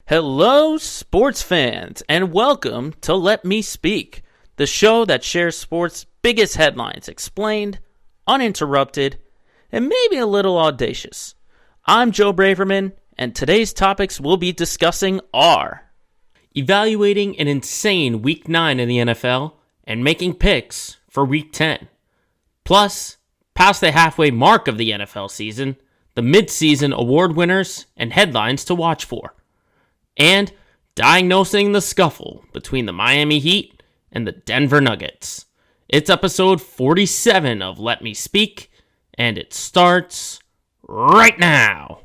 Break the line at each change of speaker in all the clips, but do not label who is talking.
Hello, sports fans, and welcome to Let Me Speak, the show that shares sports' biggest headlines explained, uninterrupted, and maybe a little audacious. I'm Joe Braverman, and today's topics we'll be discussing are evaluating an insane Week 9 in the NFL and making picks for Week 10. Plus, past the halfway mark of the NFL season, the mid-season award winners and headlines to watch for. And diagnosing the scuffle between the Miami Heat and the Denver Nuggets. It's episode 47 of Let Me Speak, and it starts right now.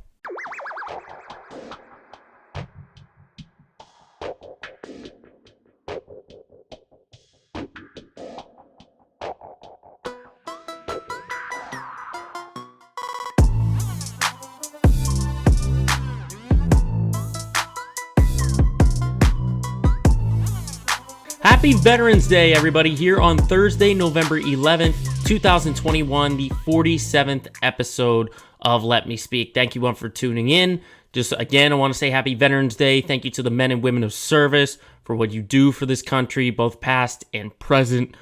Happy Veterans Day, everybody, here on Thursday, November 11th, 2021, the 47th episode of Let Me Speak. Thank you all for tuning in. Just again, I want to say Happy Veterans Day. Thank you to the men and women of service for what you do for this country, both past and present.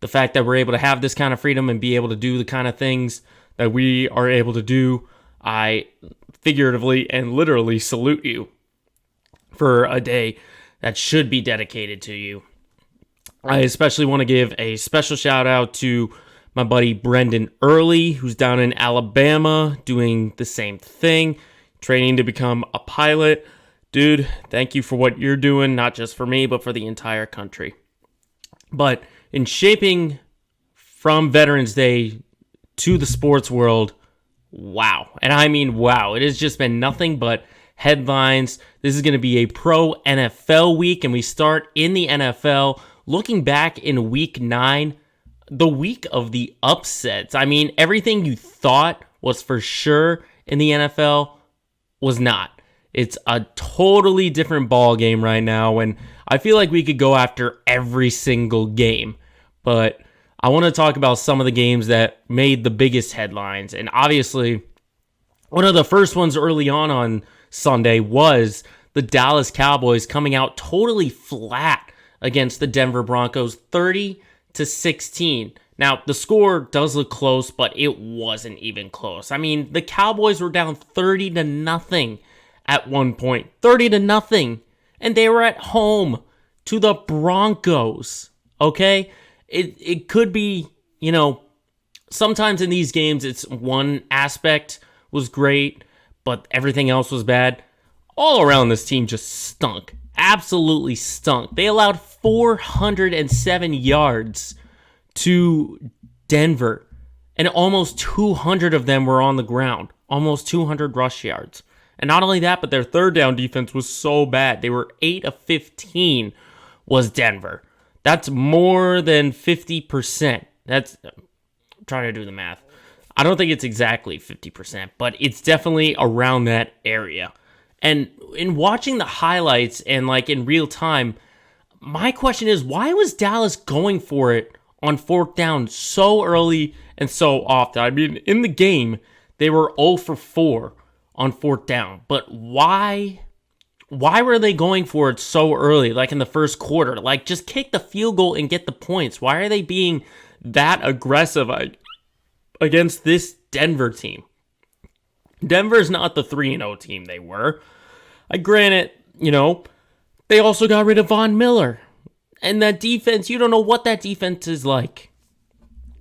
The fact that we're able to have this kind of freedom and be able to do the kind of things that we are able to do, I figuratively and literally salute you for a day that should be dedicated to you. I especially want to give a special shout out to my buddy Brendan Early, who's down in Alabama doing the same thing, training to become a pilot. Dude, thank you for what you're doing, not just for me, but for the entire country. But in shaping from Veterans Day to the sports world, wow. And I mean, wow. It has just been nothing but headlines. This is going to be a pro NFL week, and we start in the NFL. Looking back in Week 9, the week of the upsets. I mean, everything you thought was for sure in the NFL was not. It's a totally different ball game right now, and I feel like we could go after every single game. But I want to talk about some of the games that made the biggest headlines. And obviously, one of the first ones early on Sunday was the Dallas Cowboys coming out totally flat against the Denver Broncos, 30-16. Now, the score does look close, but it wasn't even close. I mean, the Cowboys were down 30-0 at one point. 30-0. And they were at home to the Broncos. Okay? It could be, sometimes in these games, it's one aspect was great, but everything else was bad. All around, this team just stunk. Absolutely stunk. They allowed 407 yards to Denver, and almost 200 of them were on the ground. Almost 200 rush yards. And not only that, but their third down defense was so bad. They were 8 of 15 was Denver. That's more than 50%. I'm trying to do the math. I don't think it's exactly 50%, but it's definitely around that area. And in watching the highlights and in real time, my question is, why was Dallas going for it on fourth down so early and so often? I mean, in the game, they were 0 for 4 on fourth down. But why were they going for it so early, in the first quarter? Just kick the field goal and get the points. Why are they being that aggressive against this Denver team? Denver's not the 3-0 team they were. Granted, they also got rid of Von Miller. And that defense, you don't know what that defense is like.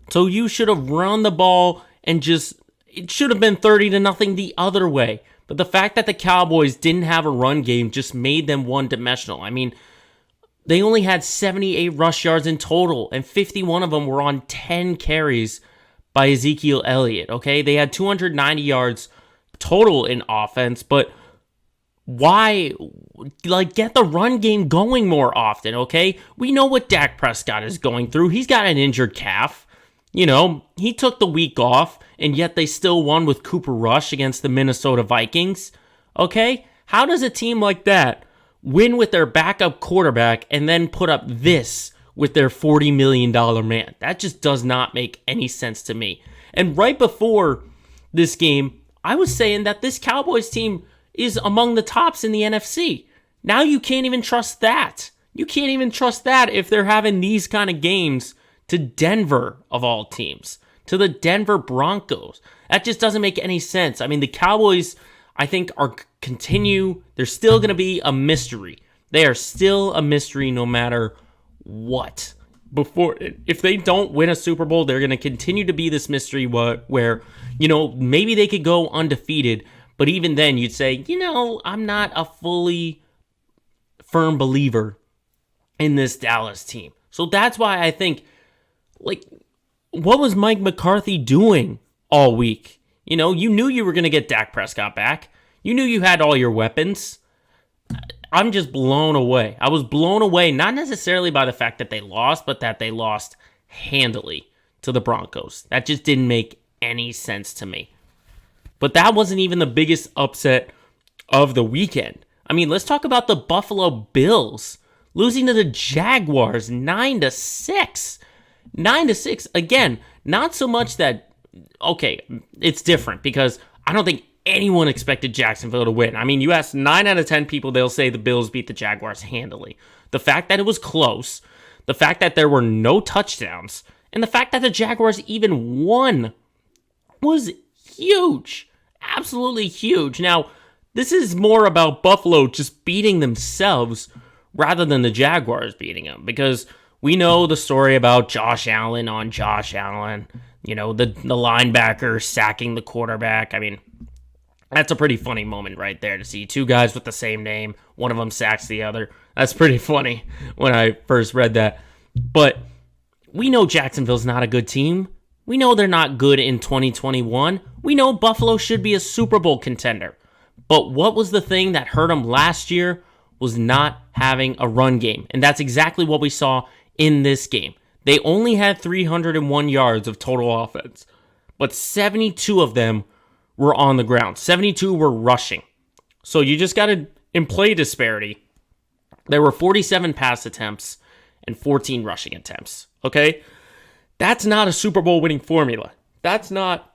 So you should have run the ball and it should have been 30-0 the other way. But the fact that the Cowboys didn't have a run game just made them one-dimensional. I mean, they only had 78 rush yards in total, and 51 of them were on 10 carries by Ezekiel Elliott, okay? They had 290 yards total in offense, but why, get the run game going more often, okay? We know what Dak Prescott is going through. He's got an injured calf. He took the week off, and yet they still won with Cooper Rush against the Minnesota Vikings, okay? How does a team like that win with their backup quarterback and then put up this with their $40 million man? That just does not make any sense to me. And right before this game, I was saying that this Cowboys team is among the tops in the NFC. Now you can't even trust that. You can't even trust that if they're having these kind of games to Denver, of all teams, to the Denver Broncos. That just doesn't make any sense. I mean, the Cowboys, I think, they're still going to be a mystery. They are still a mystery no matter what. If they don't win a Super Bowl, they're going to continue to be this mystery where, maybe they could go undefeated, but even then you'd say, I'm not a fully firm believer in this Dallas team. So that's why I think, what was Mike McCarthy doing all week? You knew you were going to get Dak Prescott back. You knew you had all your weapons. I'm just blown away. I was blown away, not necessarily by the fact that they lost, but that they lost handily to the Broncos. That just didn't make any sense to me. But that wasn't even the biggest upset of the weekend. I mean, let's talk about the Buffalo Bills losing to the Jaguars 9-6. 9-6. Again, not so much that, okay, it's different because I don't think anyone expected Jacksonville to win. I mean, you ask 9 out of 10 people, they'll say the Bills beat the Jaguars handily. The fact that it was close, the fact that there were no touchdowns, and the fact that the Jaguars even won was huge. Absolutely huge. Now, this is more about Buffalo just beating themselves rather than the Jaguars beating them, because we know the story about Josh Allen on Josh Allen, the linebacker sacking the quarterback. I mean, that's a pretty funny moment right there to see two guys with the same name. One of them sacks the other. That's pretty funny when I first read that. But we know Jacksonville's not a good team. We know they're not good in 2021. We know Buffalo should be a Super Bowl contender. But what was the thing that hurt them last year was not having a run game. And that's exactly what we saw in this game. They only had 301 yards of total offense, but 72 of them were on the ground. 72 were rushing. So you just got to in play disparity. There were 47 pass attempts and 14 rushing attempts. Okay? That's not a Super Bowl winning formula. That's not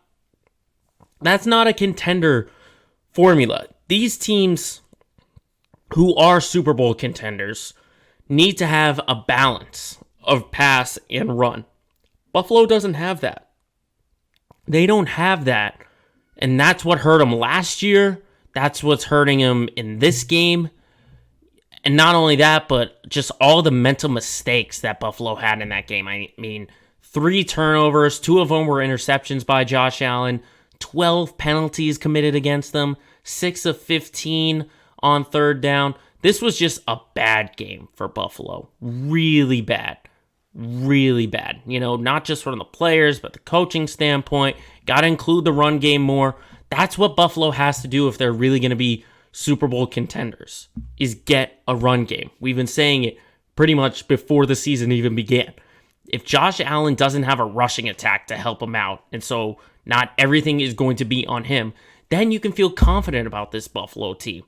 a contender formula. These teams who are Super Bowl contenders need to have a balance of pass and run. Buffalo doesn't have that. They don't have that. And that's what hurt them last year. That's what's hurting them in this game. And not only that, but just all the mental mistakes that Buffalo had in that game. I mean, 3 turnovers, 2 of them were interceptions by Josh Allen, 12 penalties committed against them, 6 of 15 on third down. This was just a bad game for Buffalo. Really bad. Really bad. Not just from the players, but the coaching standpoint. Got to include the run game more. That's what Buffalo has to do if they're really going to be Super Bowl contenders, is get a run game. We've been saying it pretty much before the season even began. If Josh Allen doesn't have a rushing attack to help him out, and so not everything is going to be on him, then you can feel confident about this Buffalo team.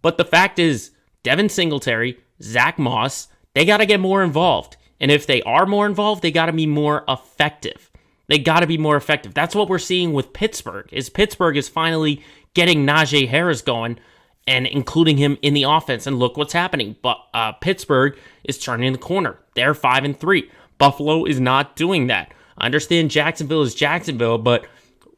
But the fact is, Devin Singletary, Zach Moss, they got to get more involved. And if they are more involved, they got to be more effective. They got to be more effective. That's what we're seeing with Pittsburgh, is Pittsburgh is finally getting Najee Harris going and including him in the offense. And look what's happening. But Pittsburgh is turning the corner. They're 5-3. Buffalo is not doing that. I understand Jacksonville is Jacksonville, but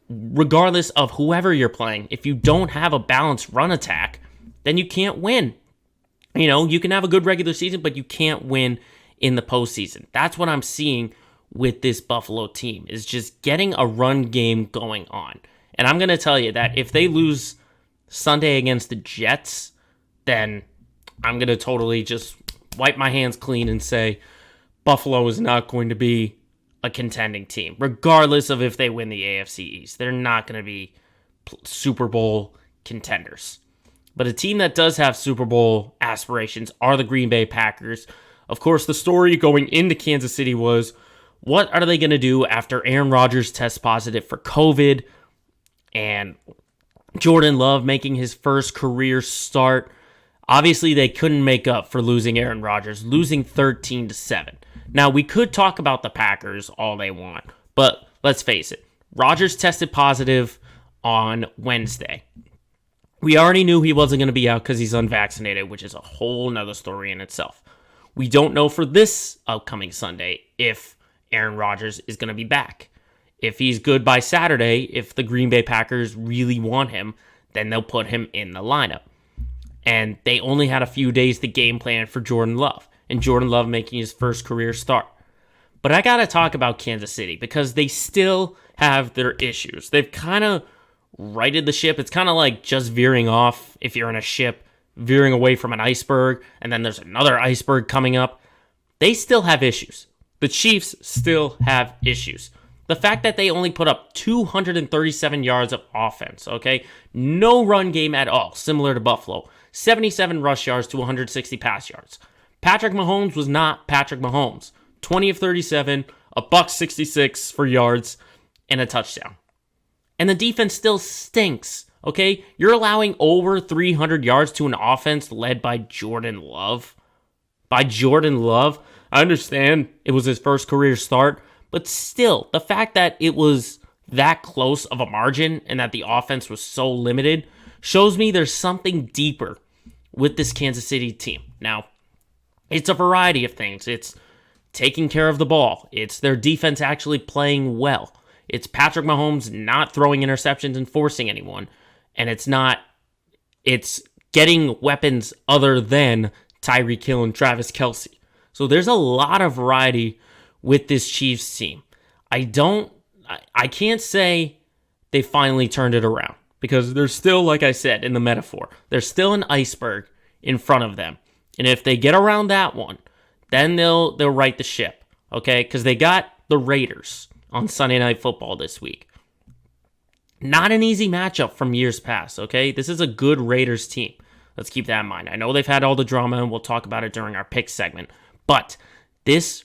regardless of whoever you're playing, if you don't have a balanced run attack, then you can't win. You can have a good regular season, but you can't win in the postseason. That's what I'm seeing with this Buffalo team, is just getting a run game going on. And I'm going to tell you that if they lose Sunday against the Jets, then I'm going to totally just wipe my hands clean and say Buffalo is not going to be a contending team, regardless of if they win the AFC East. They're not going to be Super Bowl contenders. But a team that does have Super Bowl aspirations are the Green Bay Packers. Of course, the story going into Kansas City was, what are they going to do after Aaron Rodgers tests positive for COVID and Jordan Love making his first career start? Obviously, they couldn't make up for losing Aaron Rodgers, losing 13-7. Now, we could talk about the Packers all they want, but let's face it. Rodgers tested positive on Wednesday. We already knew he wasn't going to be out because he's unvaccinated, which is a whole nother story in itself. We don't know for this upcoming Sunday if Aaron Rodgers is going to be back. If he's good by Saturday, if the Green Bay Packers really want him, then they'll put him in the lineup. And they only had a few days to game plan for Jordan Love, and Jordan Love making his first career start. But I got to talk about Kansas City because they still have their issues. They've kind of righted the ship. It's kind of like just veering off if you're in a ship, veering away from an iceberg, and then there's another iceberg coming up. They still have issues. The Chiefs still have issues. The fact that they only put up 237 yards of offense, okay? No run game at all, similar to Buffalo. 77 rush yards to 160 pass yards. Patrick Mahomes was not Patrick Mahomes. 20 of 37, a $166 for yards, and a touchdown. And the defense still stinks, okay? You're allowing over 300 yards to an offense led by Jordan Love. By Jordan Love. I understand it was his first career start, but still, the fact that it was that close of a margin and that the offense was so limited shows me there's something deeper with this Kansas City team. Now, it's a variety of things. It's taking care of the ball. It's their defense actually playing well. It's Patrick Mahomes not throwing interceptions and forcing anyone. And it's getting weapons other than Tyreek Hill and Travis Kelce. So there's a lot of variety with this Chiefs team. I can't say they finally turned it around because there's still, like I said in the metaphor, there's still an iceberg in front of them. And if they get around that one, then they'll right the ship, okay? Because they got the Raiders on Sunday Night Football this week. Not an easy matchup from years past, okay? This is a good Raiders team. Let's keep that in mind. I know they've had all the drama, and we'll talk about it during our pick segment. But this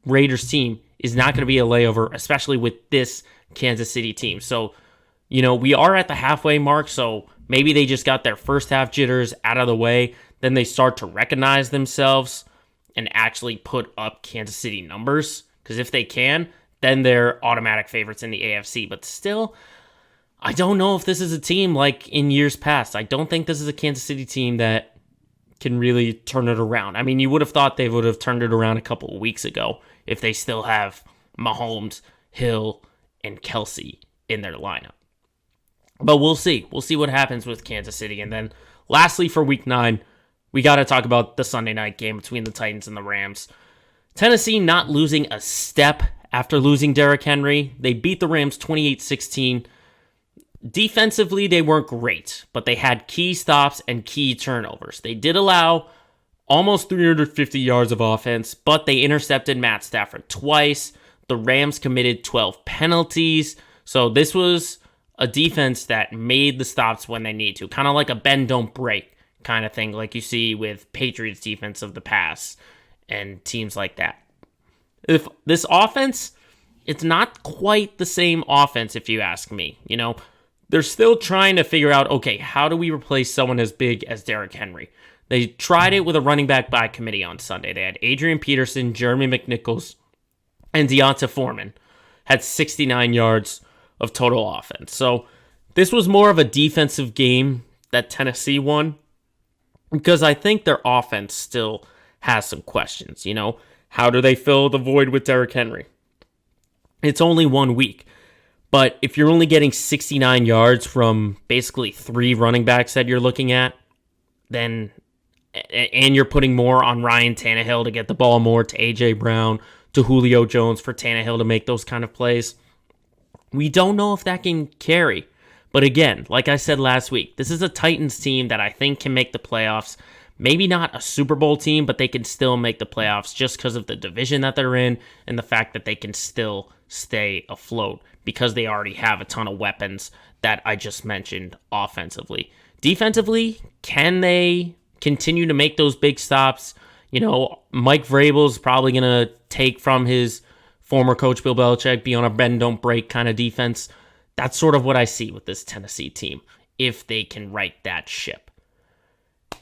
Raiders team is not going to be a layover, especially with this Kansas City team. So, we are at the halfway mark, so maybe they just got their first half jitters out of the way. Then they start to recognize themselves and actually put up Kansas City numbers. Because if they can, then they're automatic favorites in the AFC. But still, I don't know if this is a team like in years past. I don't think this is a Kansas City team that can really turn it around. I mean, you would have thought they would have turned it around a couple of weeks ago if they still have Mahomes, Hill, and Kelce in their lineup. But we'll see. We'll see what happens with Kansas City. And then lastly, for week 9, we got to talk about the Sunday night game between the Titans and the Rams. Tennessee not losing a step after losing Derrick Henry. They beat the Rams 28-16. Defensively, they weren't great, but they had key stops and key turnovers. They did allow almost 350 yards of offense, but they intercepted Matt Stafford twice. The Rams committed 12 penalties. So this was a defense that made the stops when they need to. Kind of like a bend, don't break kind of thing, like you see with Patriots defense of the past and teams like that. If this offense, it's not quite the same offense, if you ask me. They're still trying to figure out, okay, how do we replace someone as big as Derrick Henry? They tried it with a running back by committee on Sunday. They had Adrian Peterson, Jeremy McNichols, and Deonta Foreman had 69 yards of total offense. So this was more of a defensive game that Tennessee won because I think their offense still has some questions. How do they fill the void with Derrick Henry? It's only 1 week. But if you're only getting 69 yards from basically 3 running backs that you're looking at, then and you're putting more on Ryan Tannehill to get the ball more to A.J. Brown, to Julio Jones for Tannehill to make those kind of plays, we don't know if that can carry. But again, like I said last week, this is a Titans team that I think can make the playoffs. Maybe not a Super Bowl team, but they can still make the playoffs just because of the division that they're in and the fact that they can still stay afloat because they already have a ton of weapons that I just mentioned offensively. Defensively, can they continue to make those big stops? Mike Vrabel's probably going to take from his former coach Bill Belichick, be on a bend, don't break kind of defense. That's sort of what I see with this Tennessee team, if they can right that ship.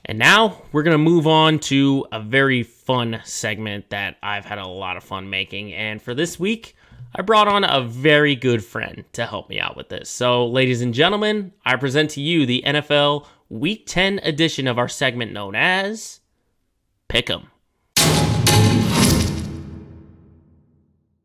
And now we're going to move on to a very fun segment that I've had a lot of fun making. And for this week, I brought on a very good friend to help me out with this. So, ladies and gentlemen, I present to you the NFL Week 10 edition of our segment known as Pickum.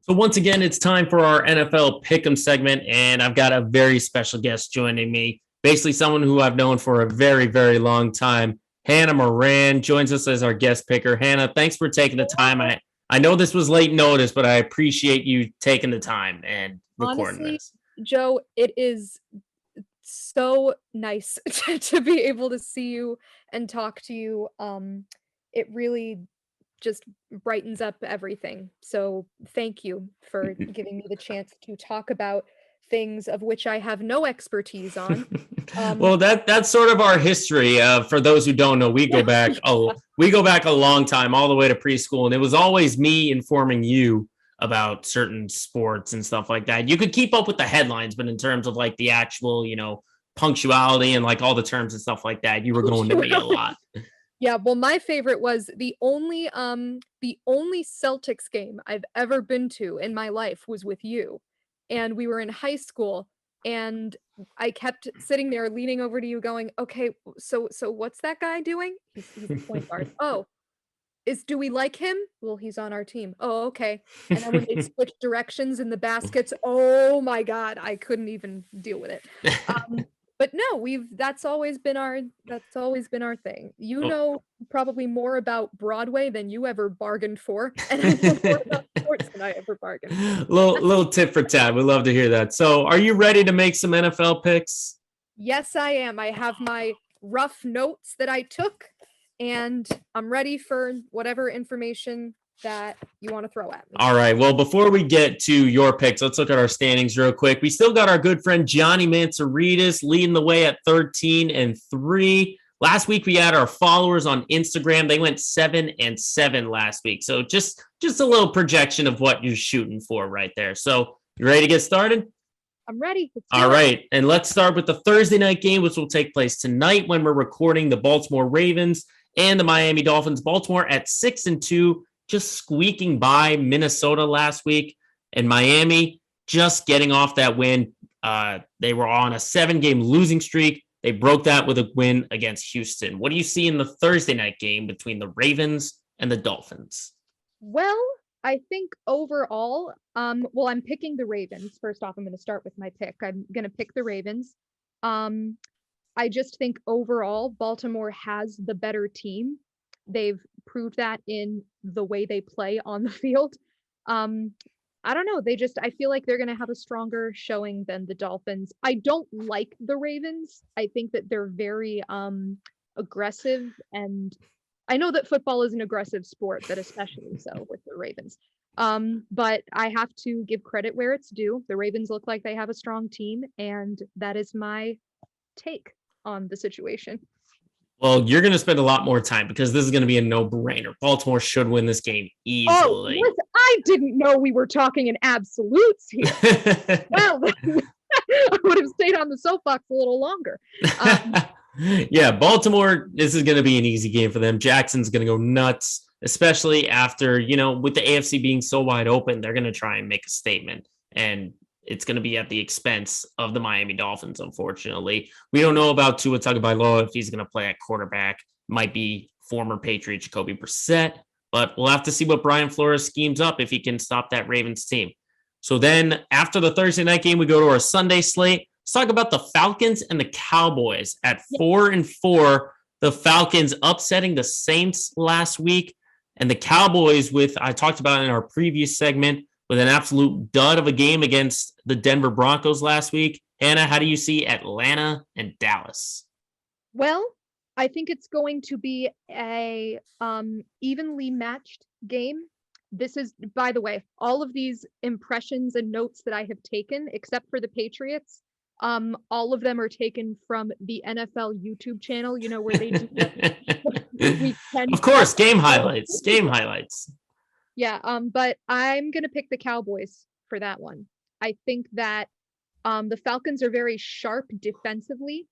So once again, it's time for our NFL Pick'em segment, and I've got a very special guest joining me. Basically, someone who I've known for a very, very long time. Hannah Moran joins us as our guest picker. Hannah, thanks for taking the time. I know this was late notice, but I appreciate you taking the time and recording
Honestly,
this.
Joe, it is so nice to be able to see you and talk to you. It really just brightens up everything. So thank you for giving me the chance to talk about things of which I have no expertise on.
Well, that's sort of our history. For those who don't know, we go back a long time, all the way to preschool, and it was always me informing you about certain sports and stuff like that. You could keep up with the headlines, but in terms of like the actual, punctuality and like all the terms and stuff like that, you were going to me a lot.
Yeah, well, my favorite was the only Celtics game I've ever been to in my life was with you. And we were in high school, and I kept sitting there leaning over to you going, "Okay, so what's that guy doing?" He's the point guard. "Oh, do we like him?" "Well, he's on our team." "Oh, okay." And then when they switched directions in the baskets, oh my God, I couldn't even deal with it. But no, that's always been our thing. You know probably more about Broadway than you ever bargained for, and I know more about sports than I ever bargained for.
Little tip for tat. We'd love to hear that. So, are you ready to make some NFL picks?
Yes, I am. I have my rough notes that I took, and I'm ready for whatever information that you want to throw at me.
All right. Well, before we get to your picks, let's look at our standings real quick. We still got our good friend Johnny Mansouritis leading the way at 13-3. Last week we had our followers on Instagram. They went 7-7 last week. So just a little projection of what you're shooting for right there. So you ready to get started?
I'm ready.
All right. And let's start with the Thursday night game, which will take place tonight when we're recording. The Baltimore Ravens and the Miami Dolphins. Baltimore at 6-2. Just squeaking by Minnesota last week, and Miami just getting off that win. They were on a 7-game losing streak. They broke that with a win against Houston. What do you see in the Thursday night game between the Ravens and the Dolphins?
Well, I think overall, I'm picking the Ravens. First off, I'm going to start with my pick. I'm going to pick the Ravens. I just think overall, Baltimore has the better team. They've proved that in the way they play on the field. I don't know. I feel like they're going to have a stronger showing than the Dolphins. I don't like the Ravens. I think that they're very aggressive, and I know that football is an aggressive sport, but especially so with the Ravens. But I have to give credit where it's due. The Ravens look like they have a strong team, and that is my take on the situation.
Well, you're going to spend a lot more time because this is going to be a no-brainer. Baltimore should win this game easily.
Oh, I didn't know we were talking in absolutes here. Well, I would have stayed on the soapbox a little longer.
Yeah, Baltimore, this is going to be an easy game for them. Jackson's going to go nuts, especially after, with the AFC being so wide open, they're going to try and make a statement. And it's going to be at the expense of the Miami Dolphins, unfortunately. We don't know about Tua Tagovailoa if he's going to play at quarterback. Might be former Patriot Jacoby Brissett, but we'll have to see what Brian Flores schemes up if he can stop that Ravens team. So then after the Thursday night game, we go to our Sunday slate. Let's talk about the Falcons and the Cowboys at 4-4. The Falcons upsetting the Saints last week, and the Cowboys I talked about in our previous segment, with an absolute dud of a game against the Denver Broncos last week. Hannah, how do you see Atlanta and Dallas?
Well, I think it's going to be a evenly matched game. This is, by the way, all of these impressions and notes that I have taken, except for the Patriots, all of them are taken from the NFL YouTube channel, where they do
Week 10. Of course, game highlights.
Yeah, but I'm going to pick the Cowboys for that one. I think that the Falcons are very sharp defensively.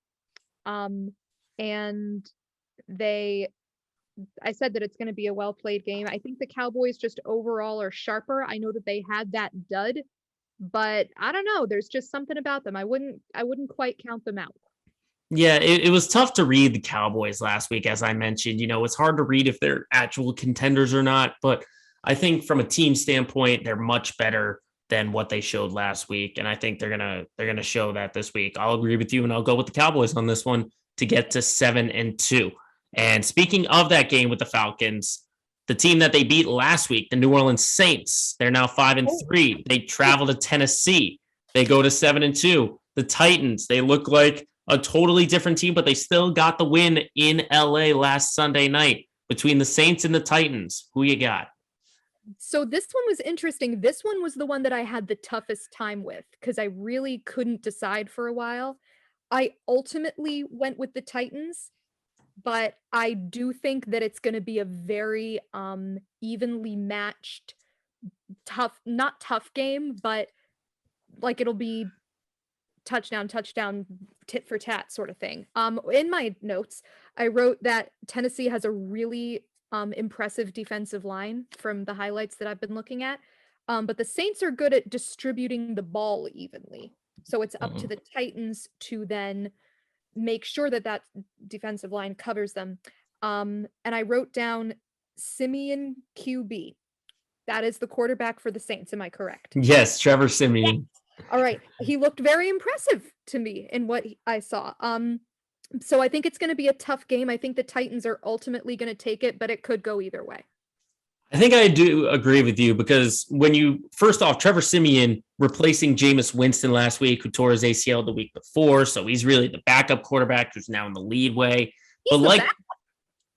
And I said that it's going to be a well-played game. I think the Cowboys just overall are sharper. I know that they had that dud, but I don't know. There's just something about them. I wouldn't quite count them out.
Yeah, it was tough to read the Cowboys last week, as I mentioned. It's hard to read if they're actual contenders or not, but I think from a team standpoint, they're much better than what they showed last week. And I think they're gonna show that this week. I'll agree with you, and I'll go with the Cowboys on this one to get to 7-2. And speaking of that game with the Falcons, the team that they beat last week, the New Orleans Saints, they're now 5-3. They travel to Tennessee. They go to 7-2. The Titans, they look like a totally different team, but they still got the win in LA last Sunday night between the Saints and the Titans. Who you got?
So this one was interesting. This one was the one that I had the toughest time with because I really couldn't decide for a while. I ultimately went with the Titans, but I do think that it's going to be a very evenly matched, not tough game, but like it'll be touchdown, tit for tat sort of thing. In my notes, I wrote that Tennessee has a really impressive defensive line from the highlights that I've been looking at. But the Saints are good at distributing the ball evenly. So it's up to the Titans to then make sure that defensive line covers them. And I wrote down Siemian QB. That is the quarterback for the Saints. Am I correct?
Yes, Trevor Siemian.
All right. He looked very impressive to me in what I saw. So I think it's going to be a tough game. I think the Titans are ultimately going to take it, but it could go either way.
I think I do agree with you because first off, Trevor Siemian replacing Jameis Winston last week, who tore his ACL the week before. So he's really the backup quarterback who's now in the lead way.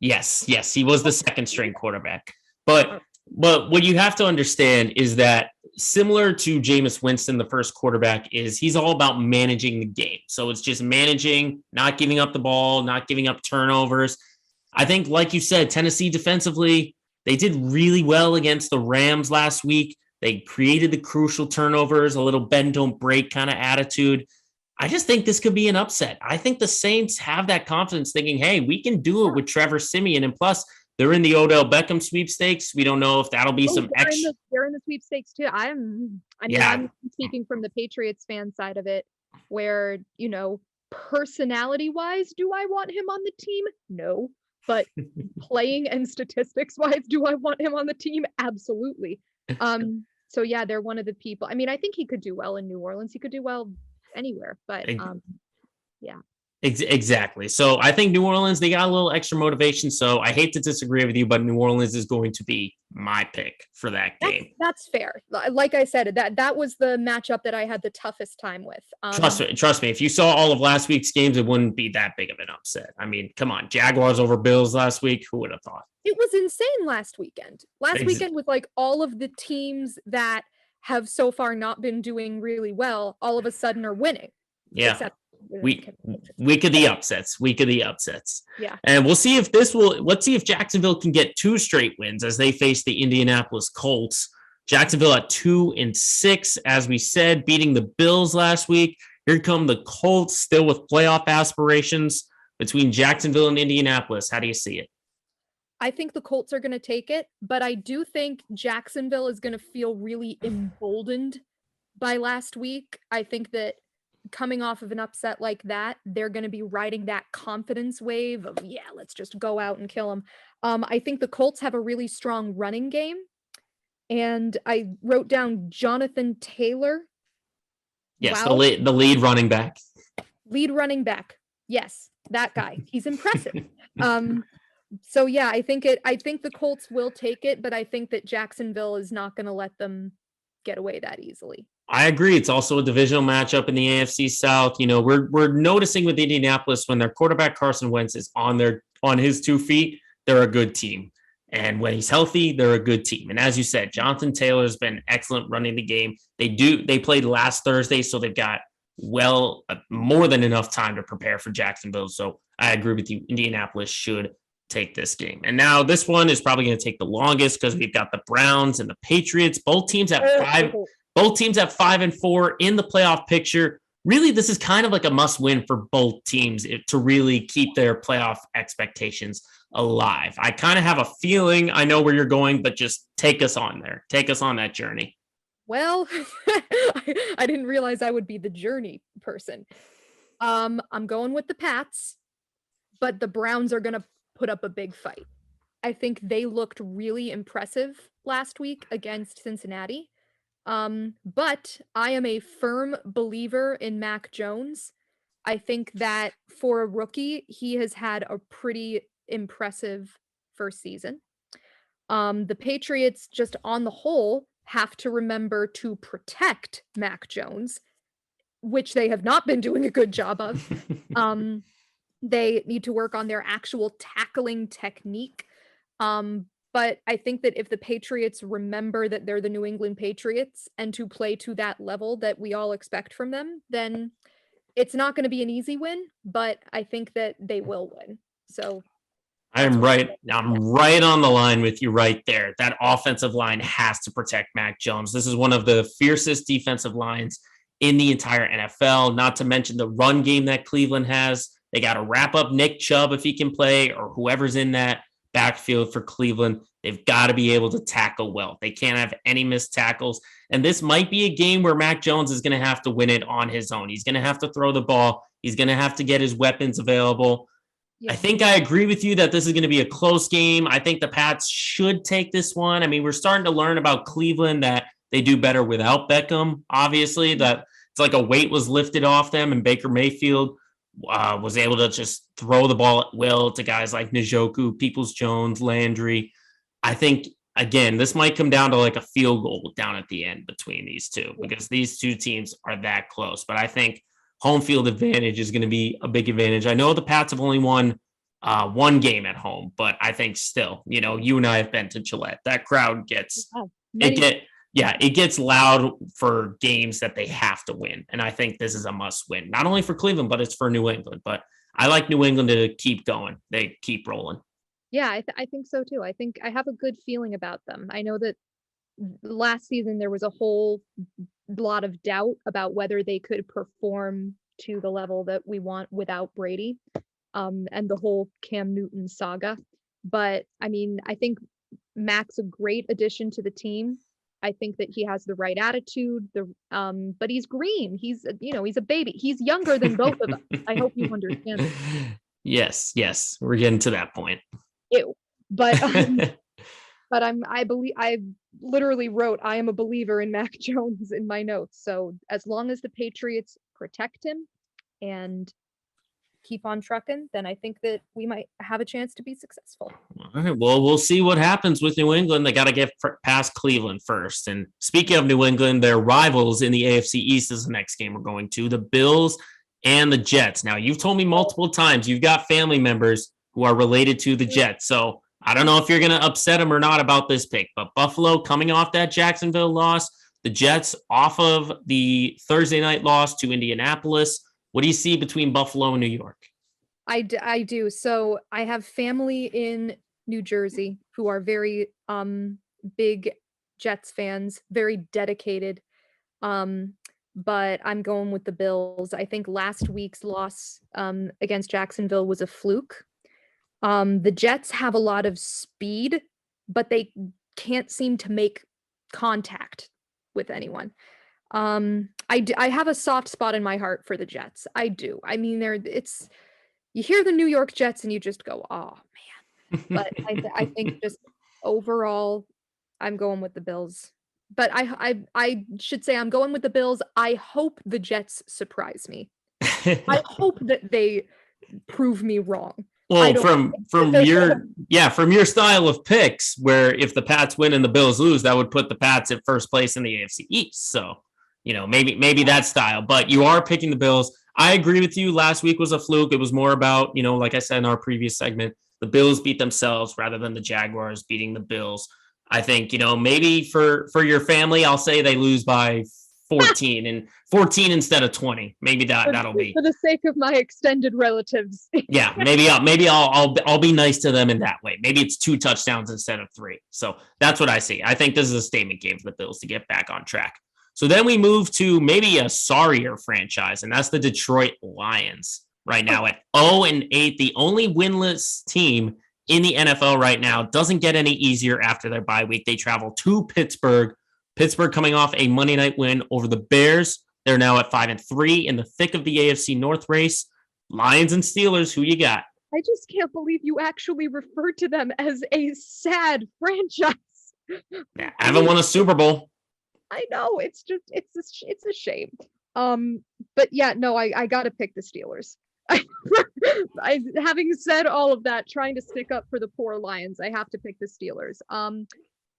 Yes, he was the second string quarterback. But what you have to understand is that similar to Jameis Winston, the first quarterback, he's all about managing the game. So it's just managing, not giving up the ball, not giving up turnovers. I think, like you said, Tennessee defensively, they did really well against the Rams last week. They created the crucial turnovers, a little bend, don't break kind of attitude. I just think this could be an upset. I think the Saints have that confidence thinking, hey, we can do it with Trevor Siemian. And plus, they're in the Odell Beckham sweepstakes. We don't know if that'll be some extra.
They're in the sweepstakes too. I'm speaking from the Patriots fan side of it, where, personality wise, do I want him on the team? No. But playing and statistics wise, do I want him on the team? Absolutely. So yeah, they're one of the people. I mean, I think he could do well in New Orleans. He could do well anywhere, but yeah.
Exactly. So I think New Orleans, they got a little extra motivation. So I hate to disagree with you, but New Orleans is going to be my pick for that game.
That's fair. Like I said, that was the matchup that I had the toughest time with.
Trust me. If you saw all of last week's games, it wouldn't be that big of an upset. I mean, come on, Jaguars over Bills last week. Who would have thought?
It was insane last weekend. Weekend with like all of the teams that have so far not been doing really well, all of a sudden are winning.
Yeah. Except week of the upsets.
Yeah.
And let's see if Jacksonville can get 2 straight wins as they face the Indianapolis Colts. Jacksonville at 2-6, as we said, beating the Bills last week. Here come the Colts, still with playoff aspirations between Jacksonville and Indianapolis. How do you see it?
I think the Colts are going to take it, but I do think Jacksonville is going to feel really emboldened by last week. I think that coming off of an upset like that, they're going to be riding that confidence wave of, yeah, let's just go out and kill them. I think the Colts have a really strong running game. And I wrote down Jonathan Taylor.
Yes, wow. the lead running back.
Lead running back. Yes, that guy. He's impressive. So yeah, I think the Colts will take it, but I think that Jacksonville is not going to let them get away that easily.
I agree. It's also a divisional matchup in the AFC South. We're noticing with Indianapolis when their quarterback Carson Wentz is on his 2 feet, they're a good team. And when he's healthy, they're a good team. And as you said, Jonathan Taylor's been excellent running the game. They played last Thursday, so they've got more than enough time to prepare for Jacksonville. So I agree with you. Indianapolis should take this game. And now this one is probably going to take the longest because we've got the Browns and the Patriots, both teams at 5-4 in the playoff picture. Really, this is kind of like a must-win for both teams to really keep their playoff expectations alive. I kind of have a feeling I know where you're going, but just take us on there. Take us on that journey.
Well, I didn't realize I would be the journey person. I'm going with the Pats, but the Browns are gonna put up a big fight. I think they looked really impressive last week against Cincinnati. But I am a firm believer in Mac Jones. I think that for a rookie, he has had a pretty impressive first season. The Patriots, just on the whole, have to remember to protect Mac Jones, which they have not been doing a good job of. They need to work on their actual tackling technique. But I think that if the Patriots remember that they're the New England Patriots and to play to that level that we all expect from them, then it's not going to be an easy win, but I think that they will win. So
I'm right on the line with you right there. That offensive line has to protect Mac Jones. This is one of the fiercest defensive lines in the entire NFL, not to mention the run game that Cleveland has. They got to wrap up Nick Chubb if he can play, or whoever's in that backfield for Cleveland. They've got to be able to tackle well. They can't have any missed tackles. And this might be a game where Mac Jones is going to have to win it on his own. He's going to have to throw the ball. He's going to have to get his weapons available. Yeah. I think I agree with you that this is going to be a close game. I think the Pats should take this one. I mean, we're starting to learn about Cleveland that they do better without Beckham, obviously, that it's like a weight was lifted off them, and Baker Mayfield was able to just throw the ball at will to guys like Njoku, Peoples-Jones, Landry. I think, again, this might come down to like a field goal down at the end between these two, because these two teams are that close. But I think home field advantage is going to be a big advantage. I know the Pats have only won one game at home, but I think still, you and I have been to Gillette. That crowd gets it gets loud for games that they have to win. And I think this is a must win, not only for Cleveland, but it's for New England. But I like New England to keep going. They keep rolling.
Yeah, I think so too. I think I have a good feeling about them. I know that last season there was a whole lot of doubt about whether they could perform to the level that we want without Brady, and the whole Cam Newton saga. But I mean, I think Mac's a great addition to the team. I think that he has the right attitude. But he's green. He's a baby. He's younger than both of us. I hope you understand that.
Yes, we're getting to that point.
Ew. But but I literally wrote, I am a believer in Mac Jones in my notes. So as long as the Patriots protect him and keep on trucking, then I think that we might have a chance to be successful.
All right. Well, we'll see what happens with New England. They got to get past Cleveland first. And speaking of New England, their rivals in the AFC East is the next game we're going to, the Bills and the Jets. Now, you've told me multiple times you've got family members who are related to the Jets. So I don't know if you're going to upset them or not about this pick, but Buffalo coming off that Jacksonville loss, the Jets off of the Thursday night loss to Indianapolis. What do you see between Buffalo and New York?
I do. So I have family in New Jersey who are very big Jets fans, very dedicated. But I'm going with the Bills. I think last week's loss against Jacksonville was a fluke. The Jets have a lot of speed, but they can't seem to make contact with anyone. I have a soft spot in my heart for the Jets. I do. I mean, you hear the New York Jets and you just go, oh man. But I think just overall, I'm going with the Bills. But I should say I'm going with the Bills. I hope the Jets surprise me. I hope that they prove me wrong.
Well, from your style of picks, where if the Pats win and the Bills lose, that would put the Pats at first place in the AFC East. So, maybe that style. But you are picking the Bills. I agree with you. Last week was a fluke. It was more about, like I said in our previous segment, the Bills beat themselves rather than the Jaguars beating the Bills. I think, maybe for your family, I'll say they lose by 14 and 14 instead of 20. Maybe that'll be
for the sake of my extended relatives.
Yeah, maybe I'll be nice to them in that way. Maybe it's 2 touchdowns instead of 3. So that's what I see. I think this is a statement game for the Bills to get back on track. So then we move to maybe a sorrier franchise, and that's the Detroit Lions right now at 0-8, the only winless team in the NFL right now. Doesn't get any easier after their bye week. They travel to Pittsburgh coming off a Monday night win over the Bears. They're now at 5-3 in the thick of the AFC North race. Lions and Steelers, who you got?
I just can't believe you actually referred to them as a sad franchise.
Yeah, haven't won a Super Bowl.
I know, it's a shame. But yeah, no, I gotta pick the Steelers. Having said all of that, trying to stick up for the poor Lions, I have to pick the Steelers.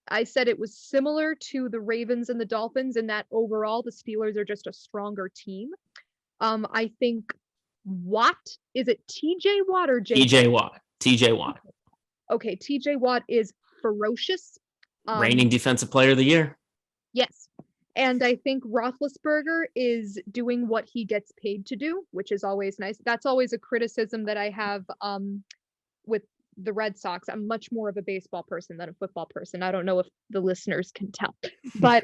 I said it was similar to the Ravens and the Dolphins in that overall the Steelers are just a stronger team. I think is it TJ Watt or
TJ Watt? TJ Watt.
Okay, TJ Watt is ferocious.
Reigning Defensive Player of the Year.
Yes. And I think Roethlisberger is doing what he gets paid to do, which is always nice. That's always a criticism that I have with the Red Sox. I'm much more of a baseball person than a football person. I don't know if the listeners can tell. But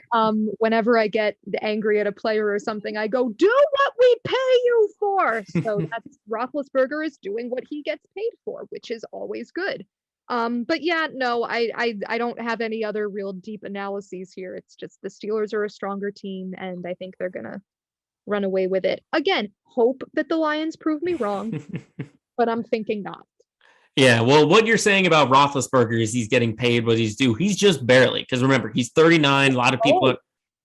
whenever I get angry at a player or something, I go, do what we pay you for. So that's Roethlisberger is doing what he gets paid for, which is always good. But yeah, no, I don't have any other real deep analyses here. It's just the Steelers are a stronger team, and I think they're gonna run away with it. Again, hope that the Lions prove me wrong, but I'm thinking not.
Yeah, well, what you're saying about Roethlisberger is he's getting paid what he's due. He's just barely, because remember, he's 39. A lot of people,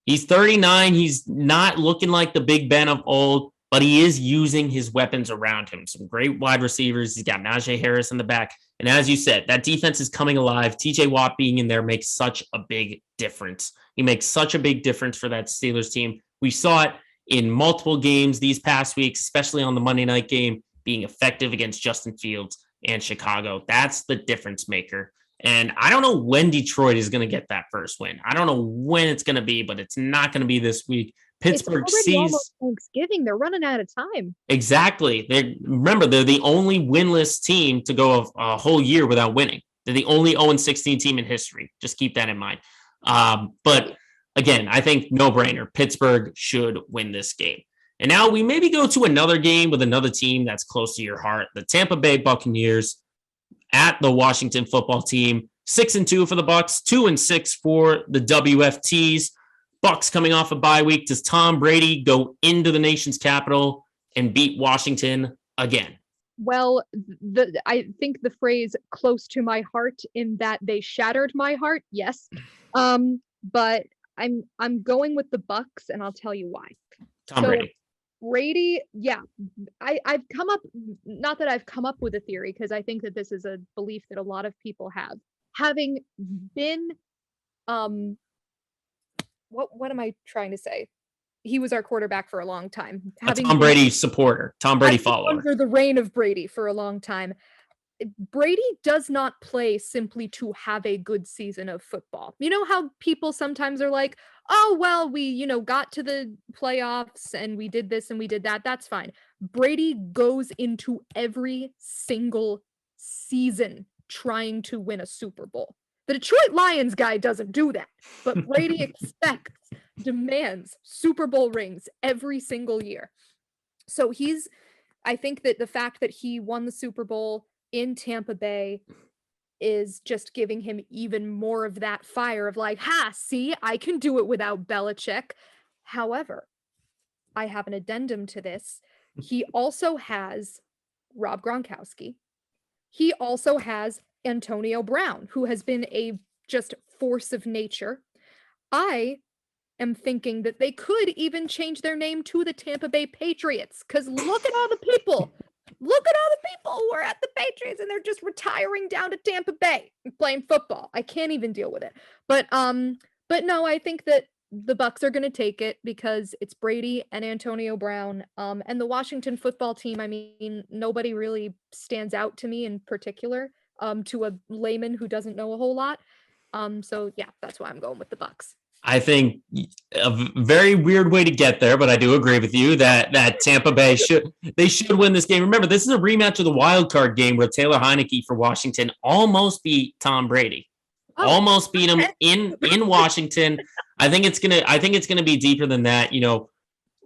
he's 39. He's not looking like the Big Ben of old, but he is using his weapons around him. Some great wide receivers. He's got Najee Harris in the back. And as you said, that defense is coming alive. TJ Watt being in there makes such a big difference. He makes such a big difference for that Steelers team. We saw it in multiple games these past weeks, especially on the Monday night game, being effective against Justin Fields and Chicago. That's the difference maker. And I don't know when Detroit is going to get that first win. I don't know when it's going to be, but it's not going to be this week. Pittsburgh sees
Thanksgiving. They're running out of time.
Exactly. Remember, they're the only winless team to go a whole year without winning. They're the only 0-16 team in history. Just keep that in mind. But again, I think no brainer. Pittsburgh should win this game. And now we maybe go to another game with another team that's close to your heart. The Tampa Bay Buccaneers at the Washington football team. 6-2 for the Bucs, 2-6 for the WFTs. Bucs coming off a bye week. Does Tom Brady go into the nation's capital and beat Washington again?
Well, I think the phrase "close to my heart" in that they shattered my heart. Yes, but I'm going with the Bucs, and I'll tell you why.
Tom Brady.
Brady, yeah. I've come up, not that I've come up with a theory, because I think that this is a belief that a lot of people have. Having been, what am I trying to say? He was our quarterback for a long time.
Tom Brady supporter, Tom Brady follower.
Under the reign of Brady for a long time. Brady does not play simply to have a good season of football. You know how people sometimes are like, oh, well, we, got to the playoffs and we did this and we did that. That's fine. Brady goes into every single season trying to win a Super Bowl. The Detroit Lions guy doesn't do that, but Brady demands Super Bowl rings every single year. So I think that the fact that he won the Super Bowl in Tampa Bay is just giving him even more of that fire of like, see, I can do it without Belichick. However, I have an addendum to this. He also has Rob Gronkowski. He also has Antonio Brown, who has been a just force of nature. I am thinking that they could even change their name to the Tampa Bay Patriots, because look at all the people. Look at all the people who are at the Patriots and they're just retiring down to Tampa Bay and playing football. I can't even deal with it. But no, I think that the Bucs are going to take it because it's Brady and Antonio Brown. And the Washington football team, I mean, nobody really stands out to me in particular, to a layman who doesn't know a whole lot. So yeah, that's why I'm going with the Bucs.
I think a very weird way to get there, but I do agree with you that Tampa Bay should win this game. Remember, this is a rematch of the wild card game where Taylor Heineke for Washington almost beat Tom Brady. Almost beat him in Washington. I think it's gonna be deeper than that.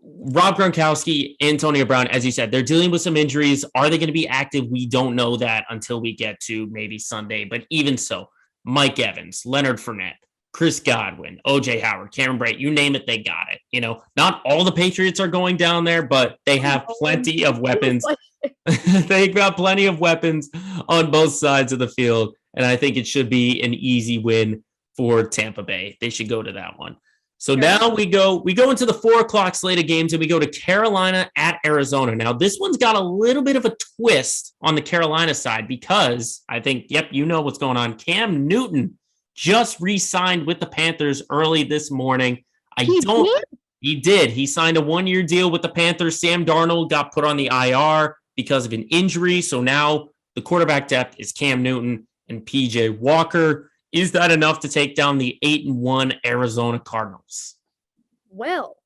Rob Gronkowski, Antonio Brown, as you said, they're dealing with some injuries. Are they going to be active? We don't know that until we get to maybe Sunday. But even so, Mike Evans, Leonard Fournette, Chris Godwin, OJ Howard, Cameron Brate, you name it, they got it. Not all the Patriots are going down there, but they have plenty of weapons. They've got plenty of weapons on both sides of the field. And I think it should be an easy win for Tampa Bay. They should go to that one. So now we go into the 4:00 slate of games, and we go to Carolina at Arizona. Now, this one's got a little bit of a twist on the Carolina side because I think, you know what's going on. Cam Newton just re-signed with the Panthers early this morning. He did. He signed a 1-year deal with the Panthers. Sam Darnold got put on the IR because of an injury. So now the quarterback depth is Cam Newton and PJ Walker. Is that enough to take down the 8-1 Arizona Cardinals?
Well,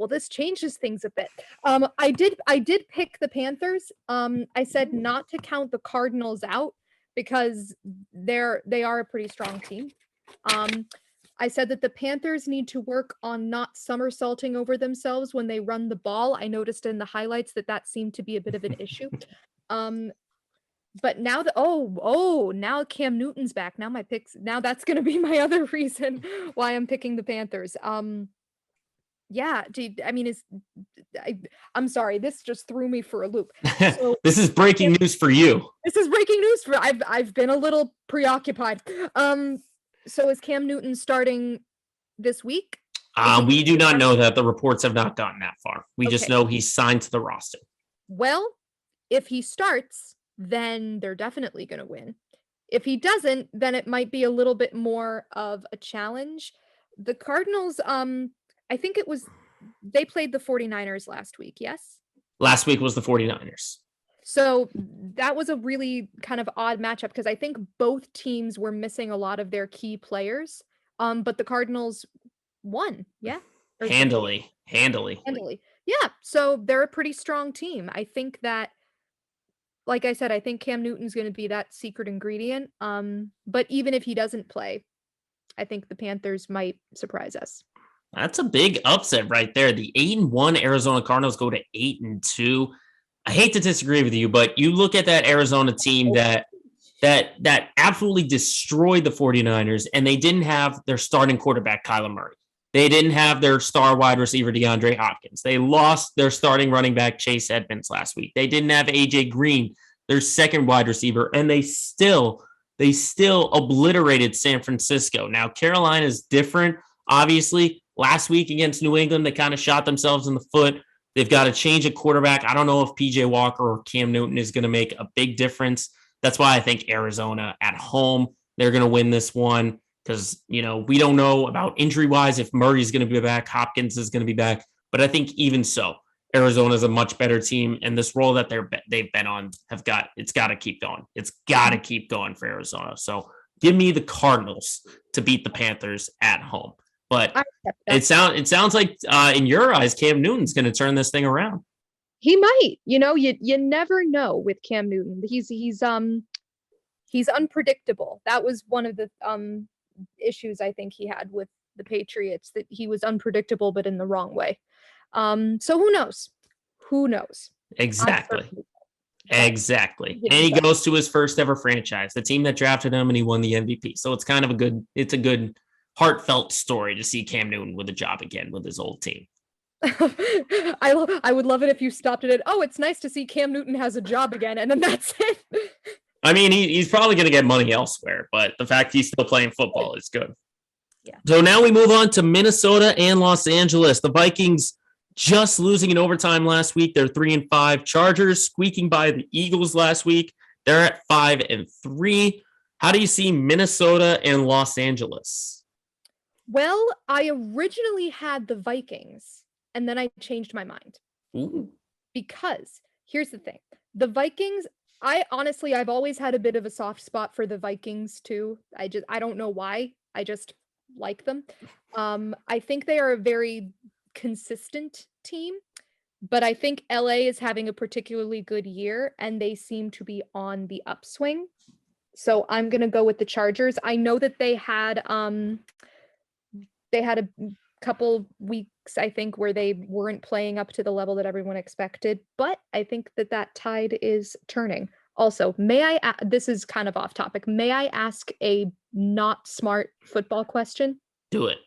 this changes things a bit. I did pick the Panthers. I said not to count the Cardinals out because they are a pretty strong team. I said that the Panthers need to work on not somersaulting over themselves when they run the ball. I noticed in the highlights that seemed to be a bit of an issue. But now now Cam Newton's back. Now that's going to be my other reason why I'm picking the Panthers. Yeah, I'm sorry, this just threw me for a loop. So
this is breaking news for you.
This is breaking news for I've been a little preoccupied. So is Cam Newton starting this week?
We do not know that. The reports have not gotten that far. We just know he's signed to the roster.
Well, if he starts, then they're definitely going to win. If he doesn't, then it might be a little bit more of a challenge. The Cardinals, I think they played the 49ers last week, yes? Last
week was the 49ers.
So that was a really kind of odd matchup because I think both teams were missing a lot of their key players. But the Cardinals won, yeah?
Handily.
Yeah, so they're a pretty strong team. I think that, like I said, I think Cam Newton's going to be that secret ingredient. But even if he doesn't play, I think the Panthers might surprise us.
That's a big upset right there. The 8-1 Arizona Cardinals go to 8-2. I hate to disagree with you, but you look at that Arizona team that absolutely destroyed the 49ers, and they didn't have their starting quarterback, Kyler Murray. They didn't have their star wide receiver, DeAndre Hopkins. They lost their starting running back, Chase Edmonds, last week. They didn't have A.J. Green, their second wide receiver, and they still obliterated San Francisco. Now, Carolina is different. Obviously, last week against New England, they kind of shot themselves in the foot. They've got to change a quarterback. I don't know if P.J. Walker or Cam Newton is going to make a big difference. That's why I think Arizona at home, they're going to win this one because, we don't know about injury-wise if Murray's going to be back, Hopkins is going to be back. But I think even so, Arizona is a much better team, and this role that they've been on it's got to keep going. It's got to keep going for Arizona. So give me the Cardinals to beat the Panthers at home. But it sounds like in your eyes, Cam Newton's going to turn this thing around.
He might. You never know with Cam Newton. He's unpredictable. That was one of the issues I think he had with the Patriots, that he was unpredictable, but in the wrong way. So who knows?
Exactly. And he goes to his first ever franchise, the team that drafted him, and he won the MVP. So it's kind of a good heartfelt story to see Cam Newton with a job again with his old team.
I would love it if you stopped it at, it's nice to see Cam Newton has a job again, and then that's it.
I mean, he's probably going to get money elsewhere, but the fact he's still playing football is good.
Yeah.
So now we move on to Minnesota and Los Angeles. The Vikings just losing in overtime last week. They're 3-5. Chargers squeaking by the Eagles last week. They're at 5-3. How do you see Minnesota and Los Angeles?
Well, I originally had the Vikings, and then I changed my mind.
Ooh.
Because here's the thing. The Vikings, I've always had a bit of a soft spot for the Vikings too. I don't know why. I just like them. I think they are a very consistent team, but I think LA is having a particularly good year, and they seem to be on the upswing. So I'm going to go with the Chargers. I know that they had a couple weeks, I think, where they weren't playing up to the level that everyone expected, but I think that tide is turning. Also, this is kind of off topic. May I ask a not smart football question?
Do it.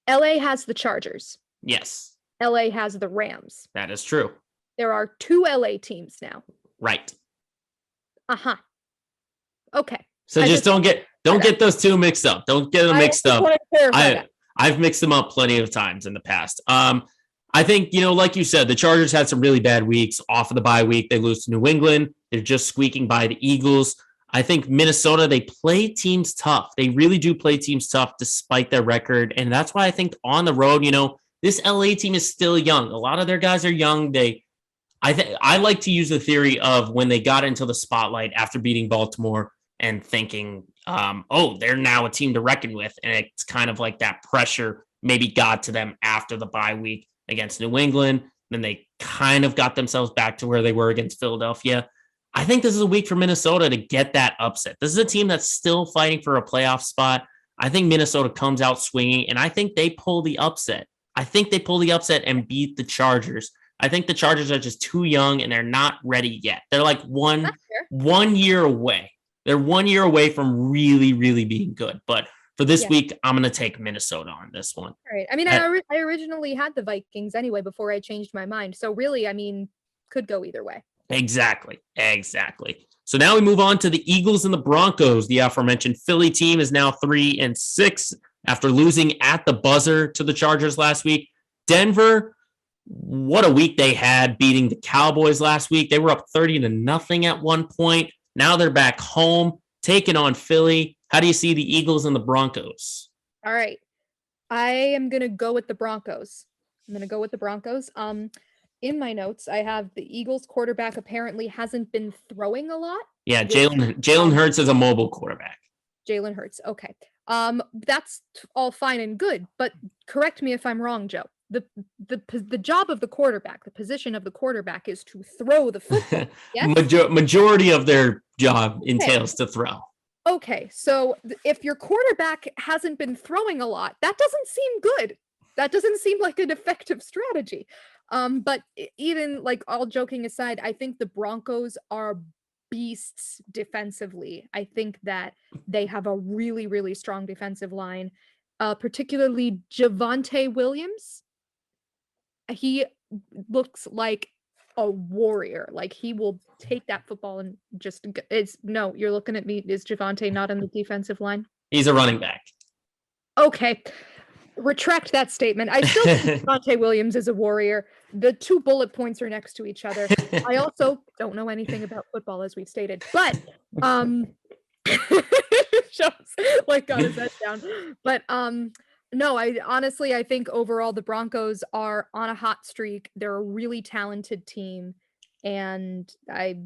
LA has the Chargers.
Yes.
LA has the Rams.
That is true.
There are 2 LA teams now.
Right.
Uh-huh. Okay.
So just don't get those two mixed up. Don't get them mixed up. I've mixed them up plenty of times in the past. I think, like you said, the Chargers had some really bad weeks off of the bye week. They lose to New England. They're just squeaking by the Eagles. I think Minnesota, they play teams tough. They really do play teams tough despite their record. And that's why I think on the road, this LA team is still young. A lot of their guys are young. I like to use the theory of when they got into the spotlight after beating Baltimore and thinking, they're now a team to reckon with. And it's kind of like that pressure maybe got to them after the bye week against New England. Then they kind of got themselves back to where they were against Philadelphia. I think this is a week for Minnesota to get that upset. This is a team that's still fighting for a playoff spot. I think Minnesota comes out swinging, and I think they pull the upset. And beat the Chargers. I think the Chargers are just too young, and they're not ready yet. They're like one year away. They're 1 year away from really, really being good. But for this week, I'm going to take Minnesota on this one.
All right. I mean, I originally had the Vikings anyway before I changed my mind. So really, I mean, could go either way.
Exactly. So now we move on to the Eagles and the Broncos. The aforementioned Philly team is now 3-6 after losing at the buzzer to the Chargers last week. Denver, what a week they had beating the Cowboys last week. They were up 30-0 at one point. Now they're back home, taking on Philly. How do you see the Eagles and the Broncos?
All right. I am going to go with the Broncos. In my notes, I have the Eagles quarterback apparently hasn't been throwing a lot.
Yeah, Jalen Hurts is a mobile quarterback.
Jalen Hurts. Okay. That's all fine and good, but correct me if I'm wrong, Joe. The job of the quarterback, the position of the quarterback is to throw the football. Yes?
Majority of their job entails to throw.
Okay, so if your quarterback hasn't been throwing a lot, that doesn't seem good. That doesn't seem like an effective strategy. But even like all joking aside, I think the Broncos are beasts defensively. I think that they have a really, really strong defensive line, particularly Javonte Williams. He looks like a warrior. Like he will take that football and just you're looking at me. Is Javonte not on the defensive line?
He's a running back.
Okay. Retract that statement. I still think Javonte Williams is a warrior. The 2 bullet points are next to each other. I also don't know anything about football, as we've stated, but shows like got his head down. But no, I think overall the Broncos are on a hot streak. They're a really talented team, and I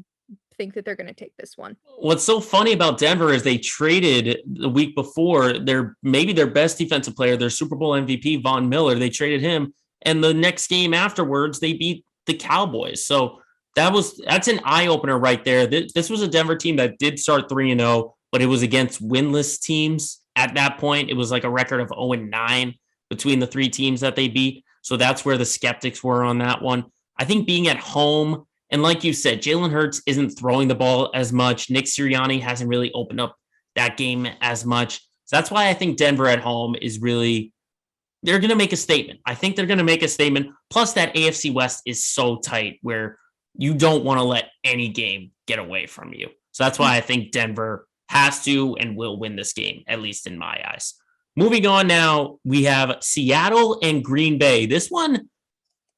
think that they're going to take this one.
What's so funny about Denver is they traded the week before their best defensive player, their Super Bowl MVP, Von Miller. They traded him, and the next game afterwards, they beat the Cowboys. So that's an eye opener right there. This was a Denver team that did start 3-0, but it was against winless teams. At that point, it was like a record of 0-9 between the 3 teams that they beat. So that's where the skeptics were on that one. I think being at home, and like you said, Jalen Hurts isn't throwing the ball as much. Nick Sirianni hasn't really opened up that game as much. So that's why I think Denver at home is really, they're going to make a statement. I think they're going to make a statement. Plus that AFC West is so tight where you don't want to let any game get away from you. So that's why I think Denver has to and will win this game, at least in my eyes. Moving on now, we have Seattle and Green Bay. This one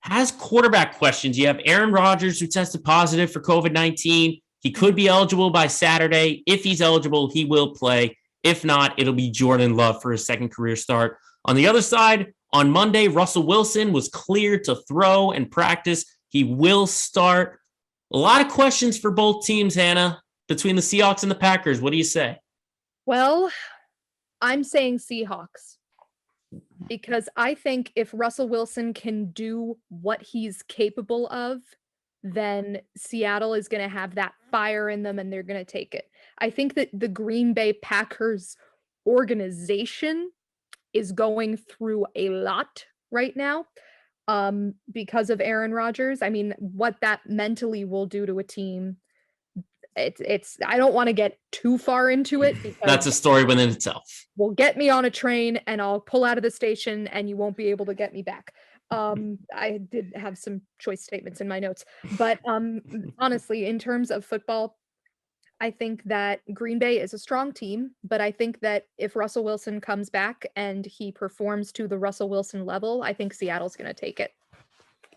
has quarterback questions. You have Aaron Rodgers, who tested positive for COVID-19. He could be eligible by Saturday. If he's eligible, he will play. If not, it'll be Jordan Love for his second career start. On the other side, on Monday, Russell Wilson was cleared to throw and practice. He will start. A lot of questions for both teams, Hannah, between the Seahawks and the Packers. What do you say?
Well, I'm saying Seahawks, because I think if Russell Wilson can do what he's capable of, then Seattle is going to have that fire in them and they're going to take it. I think that the Green Bay Packers organization is going through a lot right now because of Aaron Rodgers. I mean, what that mentally will do to a team I don't want to get too far into it because
that's a story within itself.
Will get me on a train and I'll pull out of the station and you won't be able to get me back. I did have some choice statements in my notes, but honestly, in terms of football, I think that Green Bay is a strong team, but I think that if Russell Wilson comes back and he performs to the Russell Wilson level, I think Seattle's going to take it.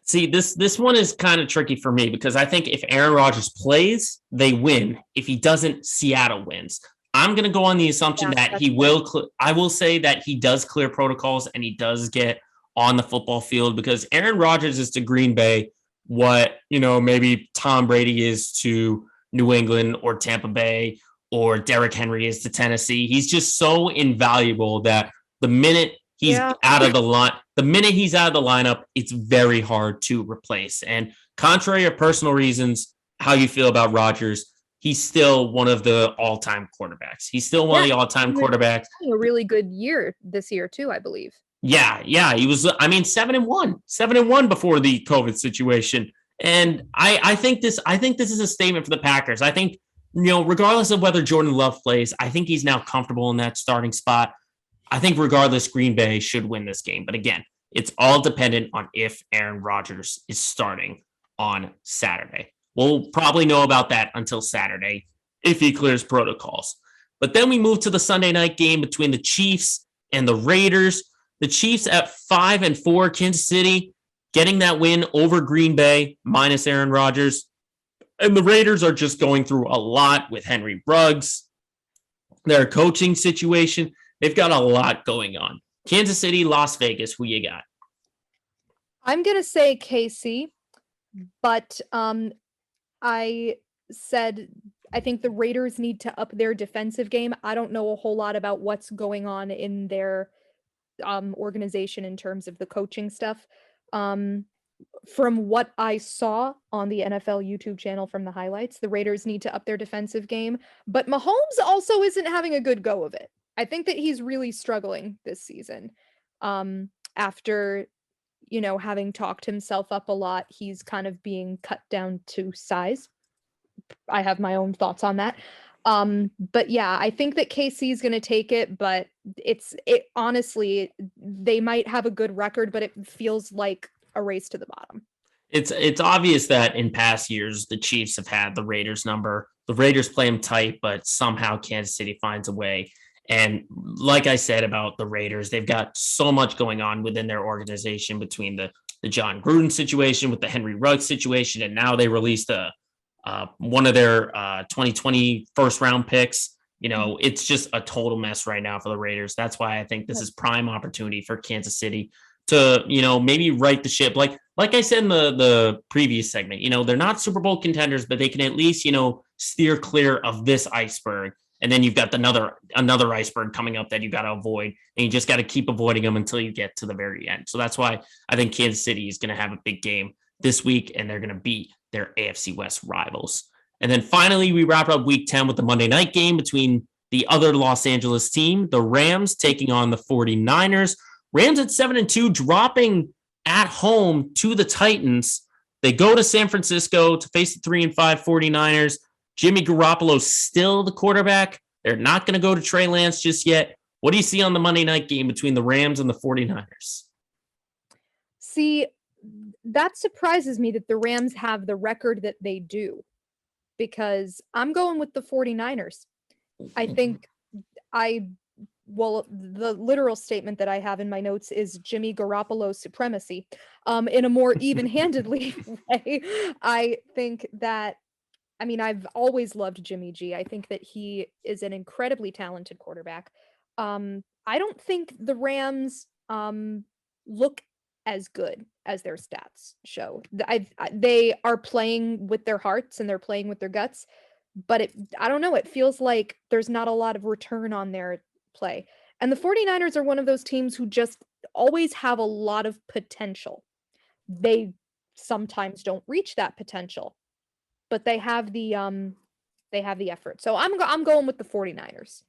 See, this one is kind of tricky for me because I think if Aaron Rodgers plays, they win. If he doesn't, Seattle wins. I'm going to go on the assumption that he will. I will say that he does clear protocols and he does get on the football field because Aaron Rodgers is to Green Bay what, maybe Tom Brady is to New England or Tampa Bay or Derrick Henry is to Tennessee. He's just so invaluable that the minute he's out of the lineup, it's very hard to replace. And contrary to personal reasons, how you feel about Rodgers, he's still one of the all-time quarterbacks. He's still one of the all-time quarterbacks.
A really good year this year too, I believe.
Yeah. He was, 7-1 before the COVID situation. And I think this is a statement for the Packers. I think, regardless of whether Jordan Love plays, I think he's now comfortable in that starting spot. I think regardless, Green Bay should win this game. But again, it's all dependent on if Aaron Rodgers is starting on Saturday. We'll probably know about that until Saturday if he clears protocols. But then we move to the Sunday night game between the Chiefs and the Raiders. The Chiefs at 5-4, Kansas City getting that win over Green Bay minus Aaron Rodgers. And the Raiders are just going through a lot with Henry Ruggs, their coaching situation. They've got a lot going on. Kansas City, Las Vegas, who you got?
I'm going to say KC, but I said I think the Raiders need to up their defensive game. I don't know a whole lot about what's going on in their organization in terms of the coaching stuff. From what I saw on the NFL YouTube channel from the highlights, the Raiders need to up their defensive game, but Mahomes also isn't having a good go of it. I think that he's really struggling this season. After, having talked himself up a lot, he's kind of being cut down to size. I have my own thoughts on that. But yeah, I think that KC is going to take it, but it honestly, they might have a good record, but it feels like a race to the bottom.
It's obvious that in past years, the Chiefs have had the Raiders number. The Raiders play them tight, but somehow Kansas City finds a way. And like I said about the Raiders, they've got so much going on within their organization between the John Gruden situation with the Henry Ruggs situation. And now they released one of their 2020 first round picks. It's just a total mess right now for the Raiders. That's why I think this is prime opportunity for Kansas City to, maybe right the ship. Like I said in the previous segment, they're not Super Bowl contenders, but they can at least, steer clear of this iceberg. And then you've got another iceberg coming up that you got to avoid. And you just got to keep avoiding them until you get to the very end. So that's why I think Kansas City is going to have a big game this week, and they're going to beat their AFC West rivals. And then finally, we wrap up week 10 with the Monday night game between the other Los Angeles team, the Rams, taking on the 49ers. Rams at 7-2, dropping at home to the Titans. They go to San Francisco to face the 3-5 49ers. Jimmy Garoppolo still the quarterback. They're not going to go to Trey Lance just yet. What do you see on the Monday night game between the Rams and the 49ers?
See, that surprises me that the Rams have the record that they do, because I'm going with the 49ers. I think the literal statement that I have in my notes is Jimmy Garoppolo supremacy. In a more even-handedly way, I think that, I've always loved Jimmy G. I think that he is an incredibly talented quarterback. I don't think the Rams look as good as their stats show. They are playing with their hearts and they're playing with their guts, but I don't know. It feels like there's not a lot of return on their play. And the 49ers are one of those teams who just always have a lot of potential. They sometimes don't reach that potential, but they have the effort. So I'm going with the 49ers.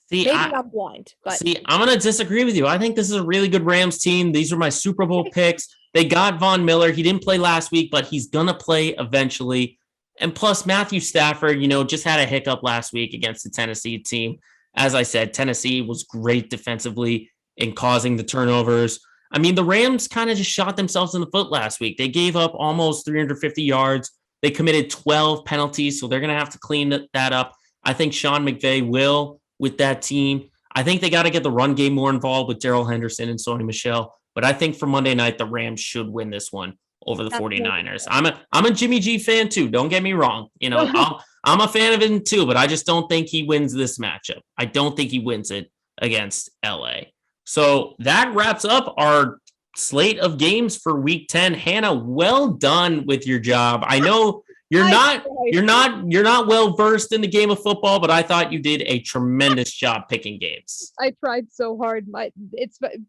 See, I'm blind. But I'm going to disagree with you. I think this is a really good Rams team. These are my Super Bowl picks. They got Von Miller. He didn't play last week, but he's going to play eventually. And plus, Matthew Stafford, just had a hiccup last week against the Tennessee team. As I said, Tennessee was great defensively in causing the turnovers. I mean, the Rams kind of just shot themselves in the foot last week. They gave up almost 350 yards. They committed 12 penalties, so they're going to have to clean that up. I think Sean McVay will with that team. I think they got to get the run game more involved with Darrell Henderson and Sony Michel. But I think for Monday night, the Rams should win this one over the 49ers. I'm a Jimmy G fan too. Don't get me wrong. I'm a fan of him too, but I just don't think he wins this matchup. I don't think he wins it against LA. So that wraps up our slate of games for week 10. Hannah, well done with your job. I know you're not well versed in the game of football, but I thought you did a tremendous job picking games.
I tried so hard.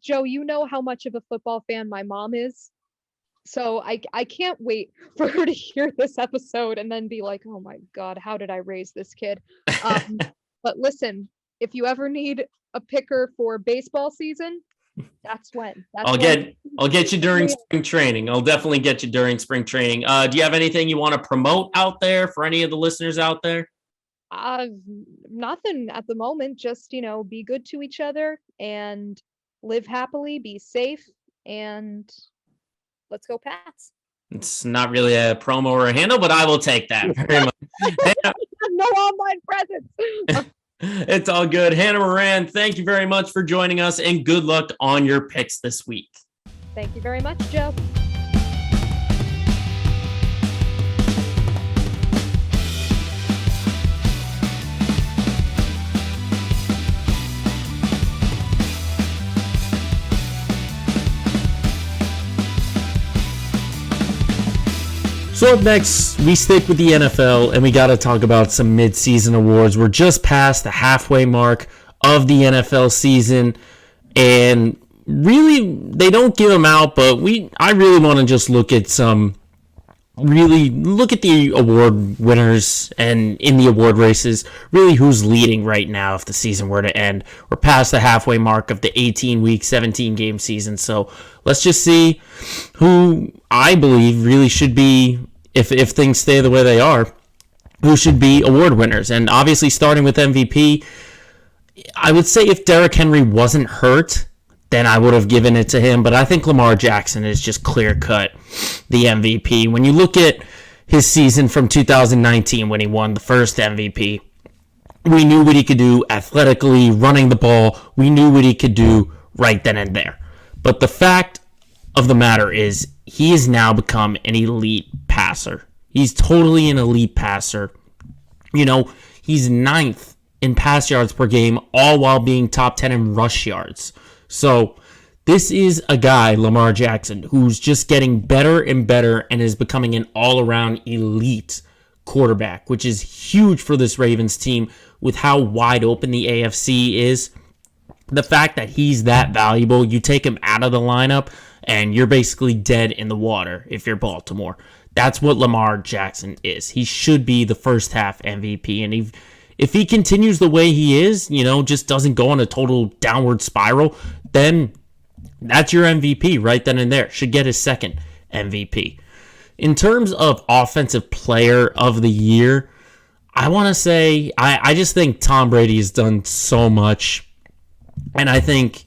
Joe, you know how much of a football fan my mom is. So I can't wait for her to hear this episode and then be like, oh my God, how did I raise this kid? But listen, if you ever need a picker for baseball season, that's when. I'll
get you during spring training. I'll definitely get you during spring training. Do you have anything you want to promote out there for any of the listeners out there?
Nothing at the moment. Just, be good to each other and live happily, be safe, and let's go Pats.
It's not really a promo or a handle, but I will take that very much.
No online presence.
It's all good. Hannah Moran, thank you very much for joining us, and good luck on your picks this week.
Thank you very much, Joe.
So up next, we stick with the NFL, and we got to talk about some mid-season awards. We're just past the halfway mark of the NFL season, and really, they don't give them out, but I really want to just look at the award winners and in the award races, really who's leading right now if the season were to end. We're past the halfway mark of the 18-week, 17-game season, so let's just see who I believe really should be, if things stay the way they are, who should be award winners. And obviously starting with MVP, I would say if Derrick Henry wasn't hurt, then I would have given it to him. But I think Lamar Jackson is just clear-cut the MVP. When you look at his season from 2019 when he won the first MVP, we knew what he could do athletically, running the ball. We knew what he could do right then and there. But the fact of the matter is he has now become an elite passer. He's totally an elite passer. He's 9th in pass yards per game, all while being top 10 in rush yards. So this is a guy, Lamar Jackson, who's just getting better and better and is becoming an all-around elite quarterback, which is huge for this Ravens team with how wide open the AFC is. The fact that he's that valuable, you take him out of the lineup and you're basically dead in the water if you're Baltimore. That's what Lamar Jackson is. He should be the first half MVP, and if he continues the way he is, just doesn't go on a total downward spiral, then that's your MVP right then and there. Should get his second MVP. In terms of offensive player of the year, I want to say I just think Tom Brady has done so much. And I think,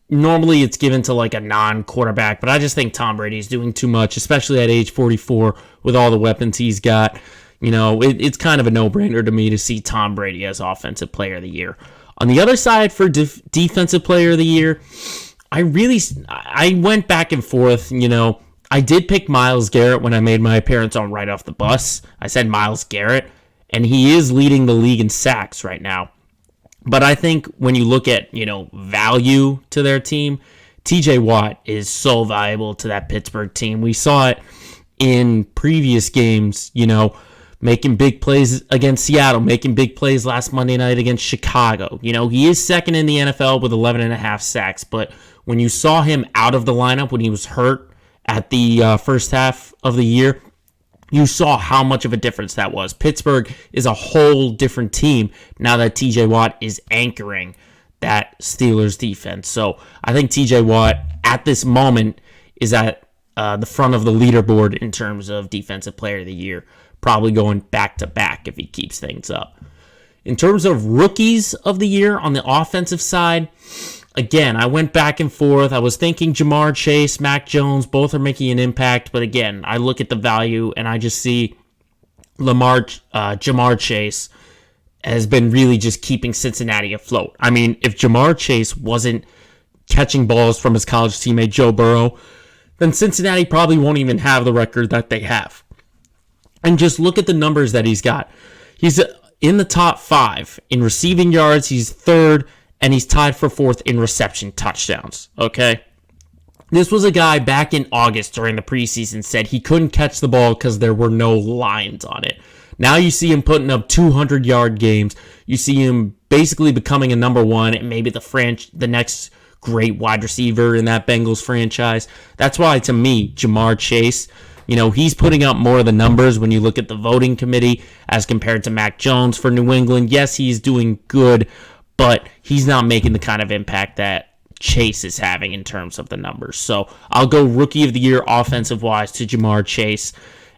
normally it's given to like a non-quarterback, but I just think Tom Brady is doing too much, especially at age 44 with all the weapons he's got. It's kind of a no-brainer to me to see Tom Brady as Offensive Player of the Year. On the other side, for Defensive Player of the Year, I went back and forth. I did pick Myles Garrett when I made my appearance on Right Off the Bus. I said Myles Garrett, and he is leading the league in sacks right now. But I think when you look at, value to their team, TJ Watt is so valuable to that Pittsburgh team. We saw it in previous games, making big plays against Seattle, making big plays last Monday night against Chicago. He is second in the NFL with 11.5 sacks, but when you saw him out of the lineup when he was hurt at the first half of the year, you saw how much of a difference that was. Pittsburgh is a whole different team now that TJ Watt is anchoring that Steelers defense. So I think TJ Watt at this moment is at the front of the leaderboard in terms of Defensive Player of the Year. probably going back-to-back if he keeps things up. In terms of rookies of the year on the offensive side, again, I went back and forth. I was thinking Jamar Chase, Mac Jones, both are making an impact. But again, I look at the value and I just see Jamar Chase has been really just keeping Cincinnati afloat. I mean, if Jamar Chase wasn't catching balls from his college teammate Joe Burrow, then Cincinnati probably won't even have the record that they have. And just look at the numbers that he's got. He's in the top 5 in receiving yards. He's 3rd, and he's tied for 4th in reception touchdowns. Okay? This was a guy back in August during the preseason said he couldn't catch the ball because there were no lines on it. Now you see him putting up 200-yard games. You see him basically becoming a number 1 and maybe the next great wide receiver in that Bengals franchise. That's why, to me, Jamar Chase, he's putting up more of the numbers when you look at the voting committee as compared to Mac Jones for New England. Yes, he's doing good, but he's not making the kind of impact that Chase is having in terms of the numbers. So I'll go rookie of the year offensive-wise to Jamar Chase.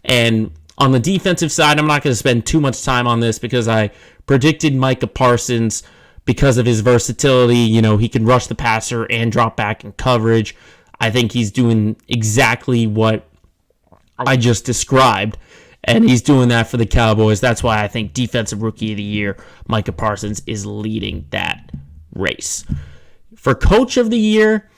And on the defensive side, I'm not going to spend too much time on this because I predicted Micah Parsons because of his versatility. He can rush the passer and drop back in coverage. I think he's doing exactly what I just described, and he's doing that for the Cowboys. That's why I think Defensive Rookie of the Year, Micah Parsons, is leading that race. For Coach of the Year,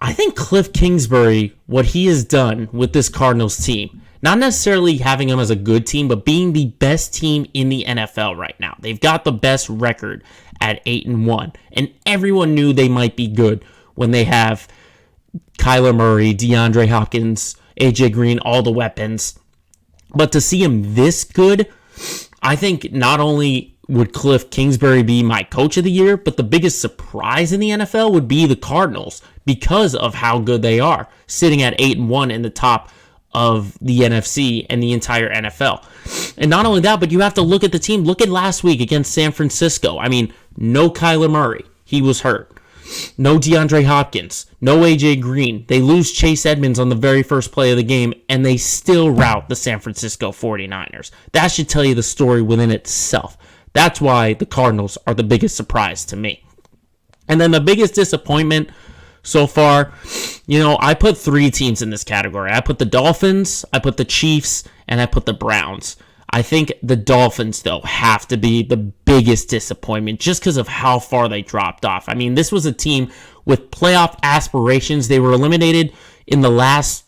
I think Cliff Kingsbury, what he has done with this Cardinals team, not necessarily having them as a good team, but being the best team in the NFL right now. They've got the best record at 8-1, and everyone knew they might be good when they have Kyler Murray, DeAndre Hopkins, AJ Green, all the weapons. But to see him this good, I think not only would Cliff Kingsbury be my Coach of the Year, but the biggest surprise in the NFL would be the Cardinals because of how good they are, sitting at 8-1 in the top of the NFC and the entire NFL. And not only that, but you have to look at the team. Look at last week against San Francisco. I mean, no Kyler Murray. He was hurt. No DeAndre Hopkins. No AJ Green. They lose Chase Edmonds on the very first play of the game, and they still rout the San Francisco 49ers. That should tell you the story within itself. That's why the Cardinals are the biggest surprise to me. And then the biggest disappointment so far, I put 3 teams in this category. I put the Dolphins, I put the Chiefs, and I put the Browns. I think the Dolphins, though, have to be the biggest disappointment just because of how far they dropped off. I mean, this was a team with playoff aspirations. They were eliminated in the last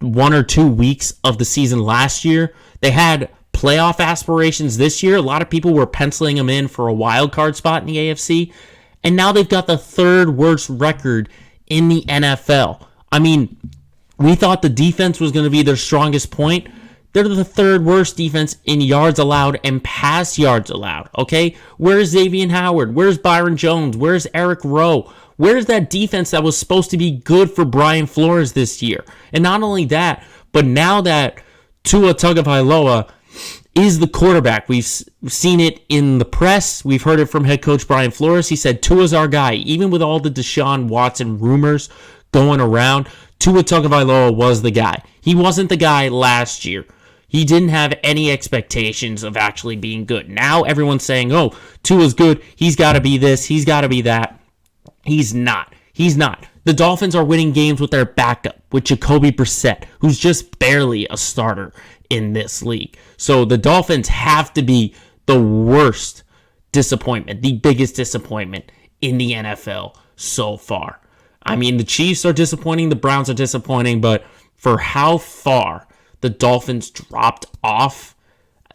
1 or 2 weeks of the season last year. They had playoff aspirations this year. A lot of people were penciling them in for a wild card spot in the AFC. And now they've got the 3rd worst record in the NFL. I mean, we thought the defense was going to be their strongest point. They're the 3rd worst defense in yards allowed and pass yards allowed, okay? Where's Xavier Howard? Where's Byron Jones? Where's Eric Rowe? Where's that defense that was supposed to be good for Brian Flores this year? And not only that, but now that Tua Tagovailoa is the quarterback, we've seen it in the press. We've heard it from head coach Brian Flores. He said Tua's our guy. Even with all the Deshaun Watson rumors going around, Tua Tagovailoa was the guy. He wasn't the guy last year. He didn't have any expectations of actually being good. Now everyone's saying, oh, Tua's good. He's got to be this. He's got to be that. He's not. He's not. The Dolphins are winning games with their backup, with Jacoby Brissett, who's just barely a starter in this league. So the Dolphins have to be the worst disappointment, the biggest disappointment in the NFL so far. I mean, the Chiefs are disappointing, the Browns are disappointing, but for how far the Dolphins dropped off,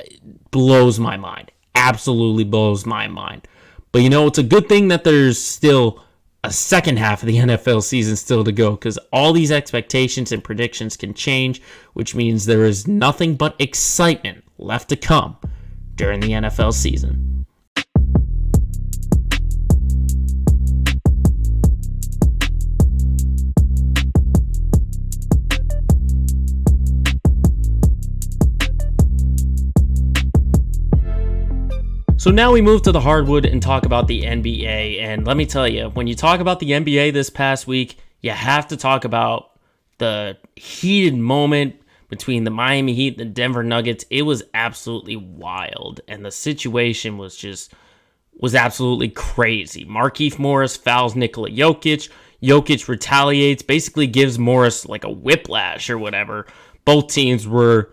it blows my mind. Absolutely blows my mind. But it's a good thing that there's still a second half of the NFL season still to go, because all these expectations and predictions can change, which means there is nothing but excitement left to come during the NFL season. So now we move to the hardwood and talk about the NBA. And let me tell you, when you talk about the NBA this past week, you have to talk about the heated moment between the Miami Heat and the Denver Nuggets, it was absolutely wild. And the situation was absolutely crazy. Markieff Morris fouls Nikola Jokic. Jokic retaliates, basically gives Morris like a whiplash or whatever. Both teams were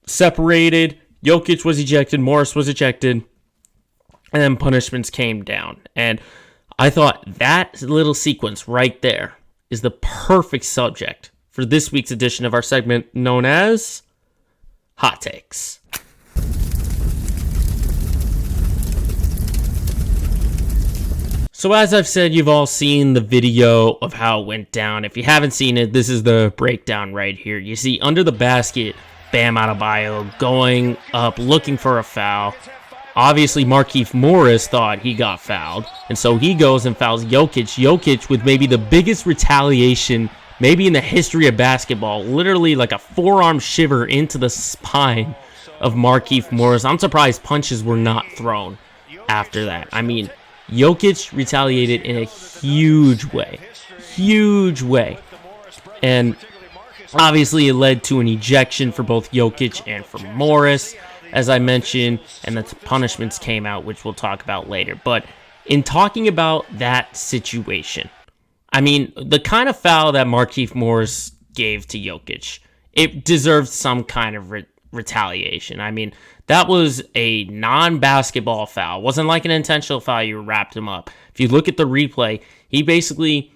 separated. Jokic was ejected. Morris was ejected. And then punishments came down. And I thought that little sequence right there is the perfect subject for this week's edition of our segment known as Hot Takes. So as I've said, you've all seen the video of how it went down. If you haven't seen it, this is the breakdown right here. You see under the basket, Bam Adebayo going up, looking for a foul. Obviously, Markieff Morris thought he got fouled, and so he goes and fouls Jokic. Jokic with maybe the biggest retaliation maybe in the history of basketball, literally like a forearm shiver into the spine of Markieff Morris. I'm surprised punches were not thrown after that. I mean, Jokic retaliated in a huge way. And obviously it led to an ejection for both Jokic and for Morris, as I mentioned, and the punishments came out, which we'll talk about later. But in talking about that situation, I mean, the kind of foul that Markieff Morris gave to Jokic, it deserved some kind of retaliation. I mean, that was a non-basketball foul. It wasn't like an intentional foul. You wrapped him up. If you look at the replay, he basically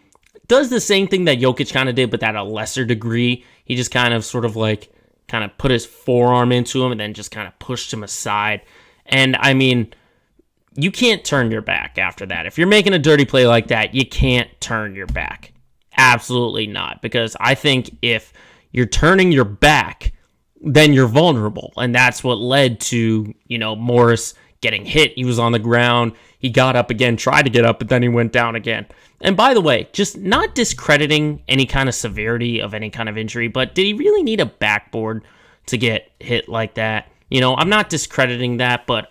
does the same thing that Jokic kind of did, but at a lesser degree. He just kind of put his forearm into him and then just kind of pushed him aside. And I mean, you can't turn your back after that. If you're making a dirty play like that, you can't turn your back. Absolutely not. Because I think if you're turning your back, then you're vulnerable. And that's what led to, Morris getting hit. He was on the ground. He got up again, tried to get up, but then he went down again. And by the way, just not discrediting any kind of severity of any kind of injury, but did he really need a backboard to get hit like that? I'm not discrediting that, but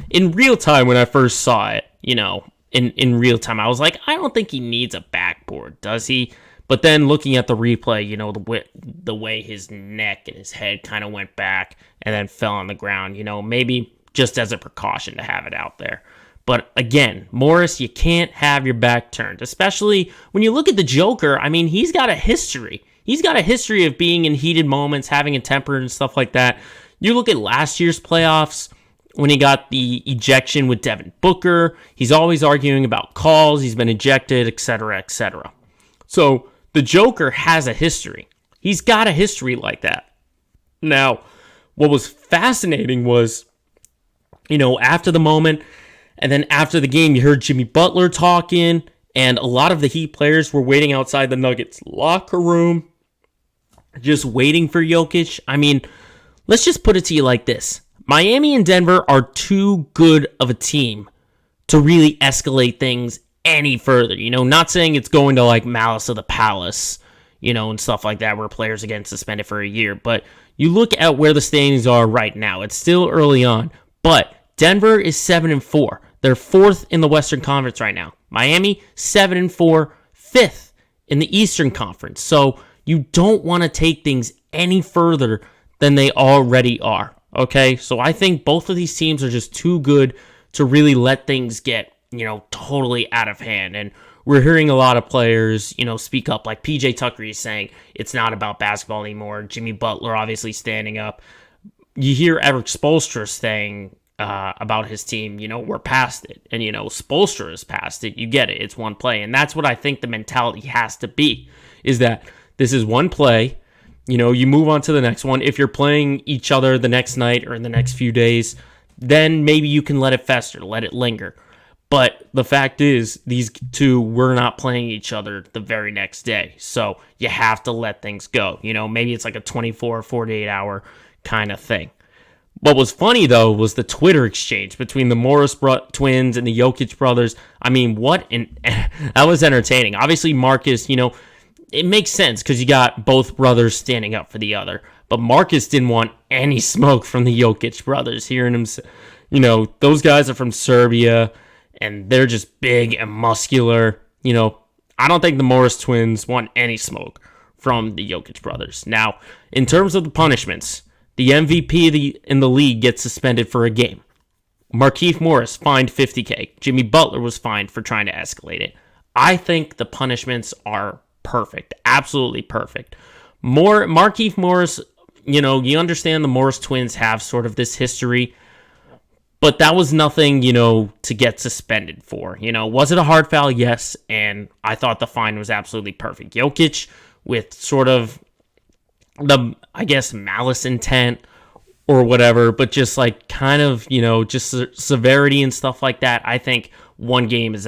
in real time, when I first saw it, in real time, I was like, I don't think he needs a backboard, does he? But then looking at the replay, the way his neck and his head kind of went back and then fell on the ground, maybe just as a precaution to have it out there. But again, Morris, you can't have your back turned, especially when you look at the Joker. I mean, he's got a history. He's got a history of being in heated moments, having a temper and stuff like that. You look at last year's playoffs when he got the ejection with Devin Booker. He's always arguing about calls. He's been ejected, etc., etc. So the Joker has a history. He's got a history like that. Now, what was fascinating was, after the moment, and then after the game, you heard Jimmy Butler talking, and a lot of the Heat players were waiting outside the Nuggets locker room, just waiting for Jokic. I mean, let's just put it to you like this. Miami and Denver are too good of a team to really escalate things any further. Not saying it's going to like Malice of the Palace, and stuff like that where players are getting suspended for a year. But you look at where the standings are right now. It's still early on, but Denver is 7-4. They're 4th in the Western Conference right now. Miami, 7-4, 5th in the Eastern Conference. So you don't want to take things any further than they already are. Okay? So I think both of these teams are just too good to really let things get, totally out of hand. And we're hearing a lot of players, speak up, like PJ Tucker is saying it's not about basketball anymore. Jimmy Butler obviously standing up. You hear Eric Spoelstra saying about his team, we're past it. And, Spoelstra is past it. You get it. It's one play. And that's what I think the mentality has to be, is that this is one play. You move on to the next one. If you're playing each other the next night or in the next few days, then maybe you can let it fester, let it linger. But the fact is, these two were not playing each other the very next day. So you have to let things go. Maybe it's like a 24, 48 hour kind of thing. What was funny, though, was the Twitter exchange between the Morris twins and the Jokic brothers. I mean, that was entertaining. Obviously, Marcus, it makes sense because you got both brothers standing up for the other. But Marcus didn't want any smoke from the Jokic brothers. Hearing him, those guys are from Serbia, and they're just big and muscular. I don't think the Morris twins want any smoke from the Jokic brothers. Now, in terms of the punishments, the MVP in the league gets suspended for a game. Markieff Morris fined $50K. Jimmy Butler was fined for trying to escalate it. I think the punishments are perfect. Absolutely perfect. Markieff Morris, you understand the Morris twins have sort of this history, but that was nothing, to get suspended for. Was it a hard foul? Yes, and I thought the fine was absolutely perfect. Jokic, with sort of the, malice intent or whatever, but just like kind of, just severity and stuff like that, I think one game is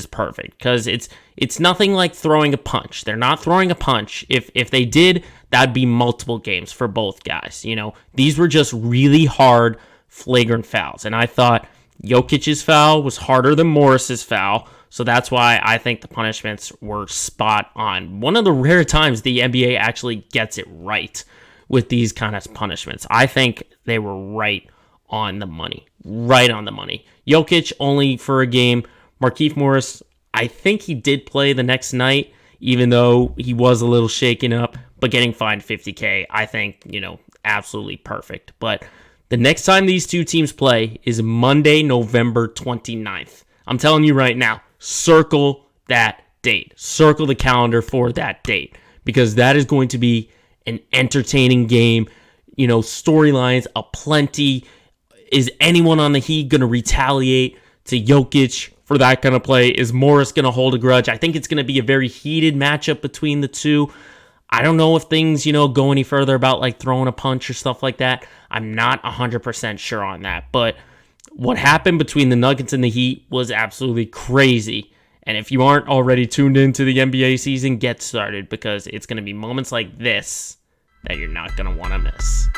perfect, because it's nothing like throwing a punch. They're not throwing a punch. If they did, that'd be multiple games for both guys. These were just really hard, flagrant fouls, and I thought Jokic's foul was harder than Morris's foul, so that's why I think the punishments were spot on. One of the rare times the NBA actually gets it right with these kind of punishments. I think they were right on the money. Right on the money. Jokic only for a game. Markieff Morris, I think he did play the next night, even though he was a little shaken up, but getting fined $50K, I think, absolutely perfect. But the next time these two teams play is Monday, November 29th. I'm telling you right now, circle that date. Circle the calendar for that date, because that is going to be an entertaining game. Storylines aplenty. Is anyone on the Heat going to retaliate to Jokic for that kind of play? Is Morris going to hold a grudge? I think it's going to be a very heated matchup between the two. I don't know if things, go any further about like throwing a punch or stuff like that. I'm not 100% sure on that. But what happened between the Nuggets and the Heat was absolutely crazy. And if you aren't already tuned into the NBA season, get started, because it's going to be moments like this that you're not going to want to miss.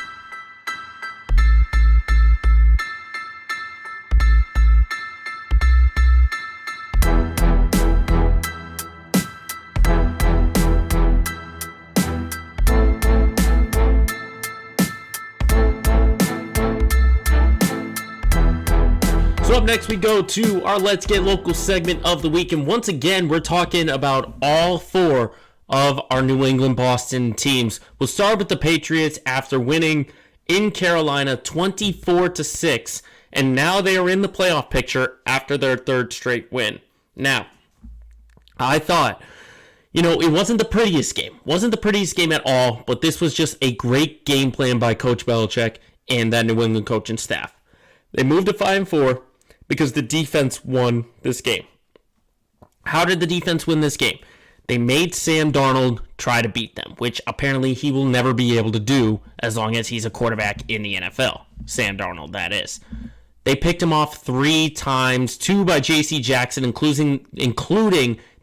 So up next, we go to our Let's Get Local segment of the week. And once again, we're talking about all four of our New England Boston teams. We'll start with the Patriots after winning in Carolina 24-6. And now they are in the playoff picture after their third straight win. Now, I thought, it wasn't the prettiest game. Wasn't the prettiest game at all, but this was just a great game plan by Coach Belichick and that New England coaching staff. They moved to 5-4 because the defense won this game. How did the defense win this game? They made Sam Darnold try to beat them, which apparently he will never be able to do as long as he's a quarterback in the NFL. Sam Darnold, that is. They picked him off 3 times, 2 by J.C. Jackson, including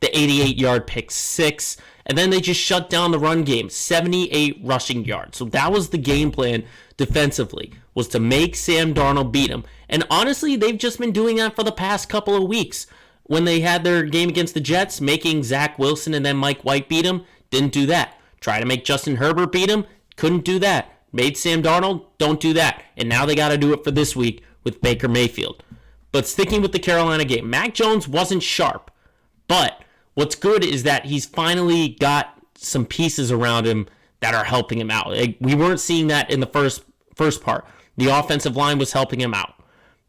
the 88-yard pick 6. And then they just shut down the run game, 78 rushing yards. So that was the game plan defensively, was to make Sam Darnold beat him. And honestly, they've just been doing that for the past couple of weeks. When they had their game against the Jets, making Zach Wilson and then Mike White beat him, didn't do that. Try to make Justin Herbert beat him, couldn't do that. Made Sam Darnold, don't do that. And now they got to do it for this week with Baker Mayfield. But sticking with the Carolina game, Mac Jones wasn't sharp. But what's good is that he's finally got some pieces around him that are helping him out. We weren't seeing that in the first part. The offensive line was helping him out.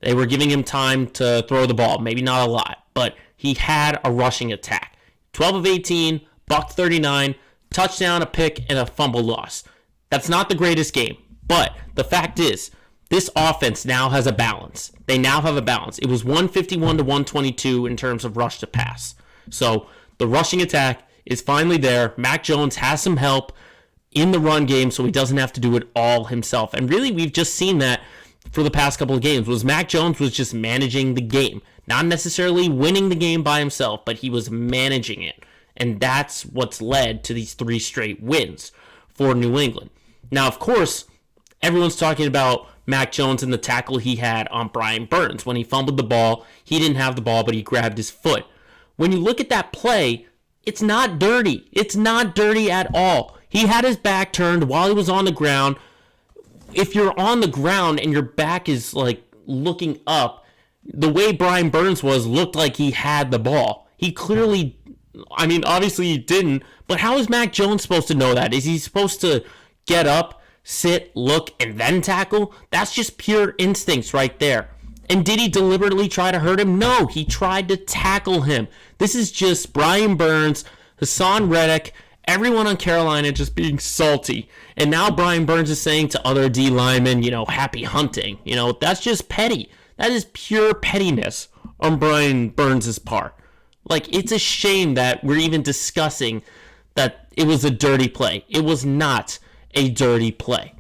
They were giving him time to throw the ball. Maybe not a lot, but he had a rushing attack. 12 of 18, buck 39, touchdown, a pick, and a fumble loss. That's not the greatest game, but the fact is, this offense now has a balance. They now have a balance. It was 151 to 122 in terms of rush to pass. So the rushing attack is finally there. Mac Jones has some help in the run game, so he doesn't have to do it all himself. And really, we've just seen that for the past couple of games. Was Mac Jones was just managing the game. Not necessarily winning the game by himself, but he was managing it. And that's what's led to these 3 straight wins for New England. Now, of course, everyone's talking about Mac Jones and the tackle he had on Brian Burns. When he fumbled the ball, he didn't have the ball, but he grabbed his foot. When you look at that play, it's not dirty. It's not dirty at all. He had his back turned while he was on the ground. If you're on the ground and your back is like looking up, the way Brian Burns was looked like he had the ball. He clearly I mean, obviously he didn't, but how is Mac Jones supposed to know that? Is he supposed to get up, sit, look, and then tackle? That's just pure instincts right there. And did he deliberately try to hurt him? No, he tried to tackle him. This is just Brian Burns, Hassan Reddick, everyone on Carolina just being salty. And now Brian Burns is saying to other D linemen, happy hunting. That's just petty. That is pure pettiness on Brian Burns' part. Like, it's a shame that we're even discussing that it was a dirty play. It was not a dirty play.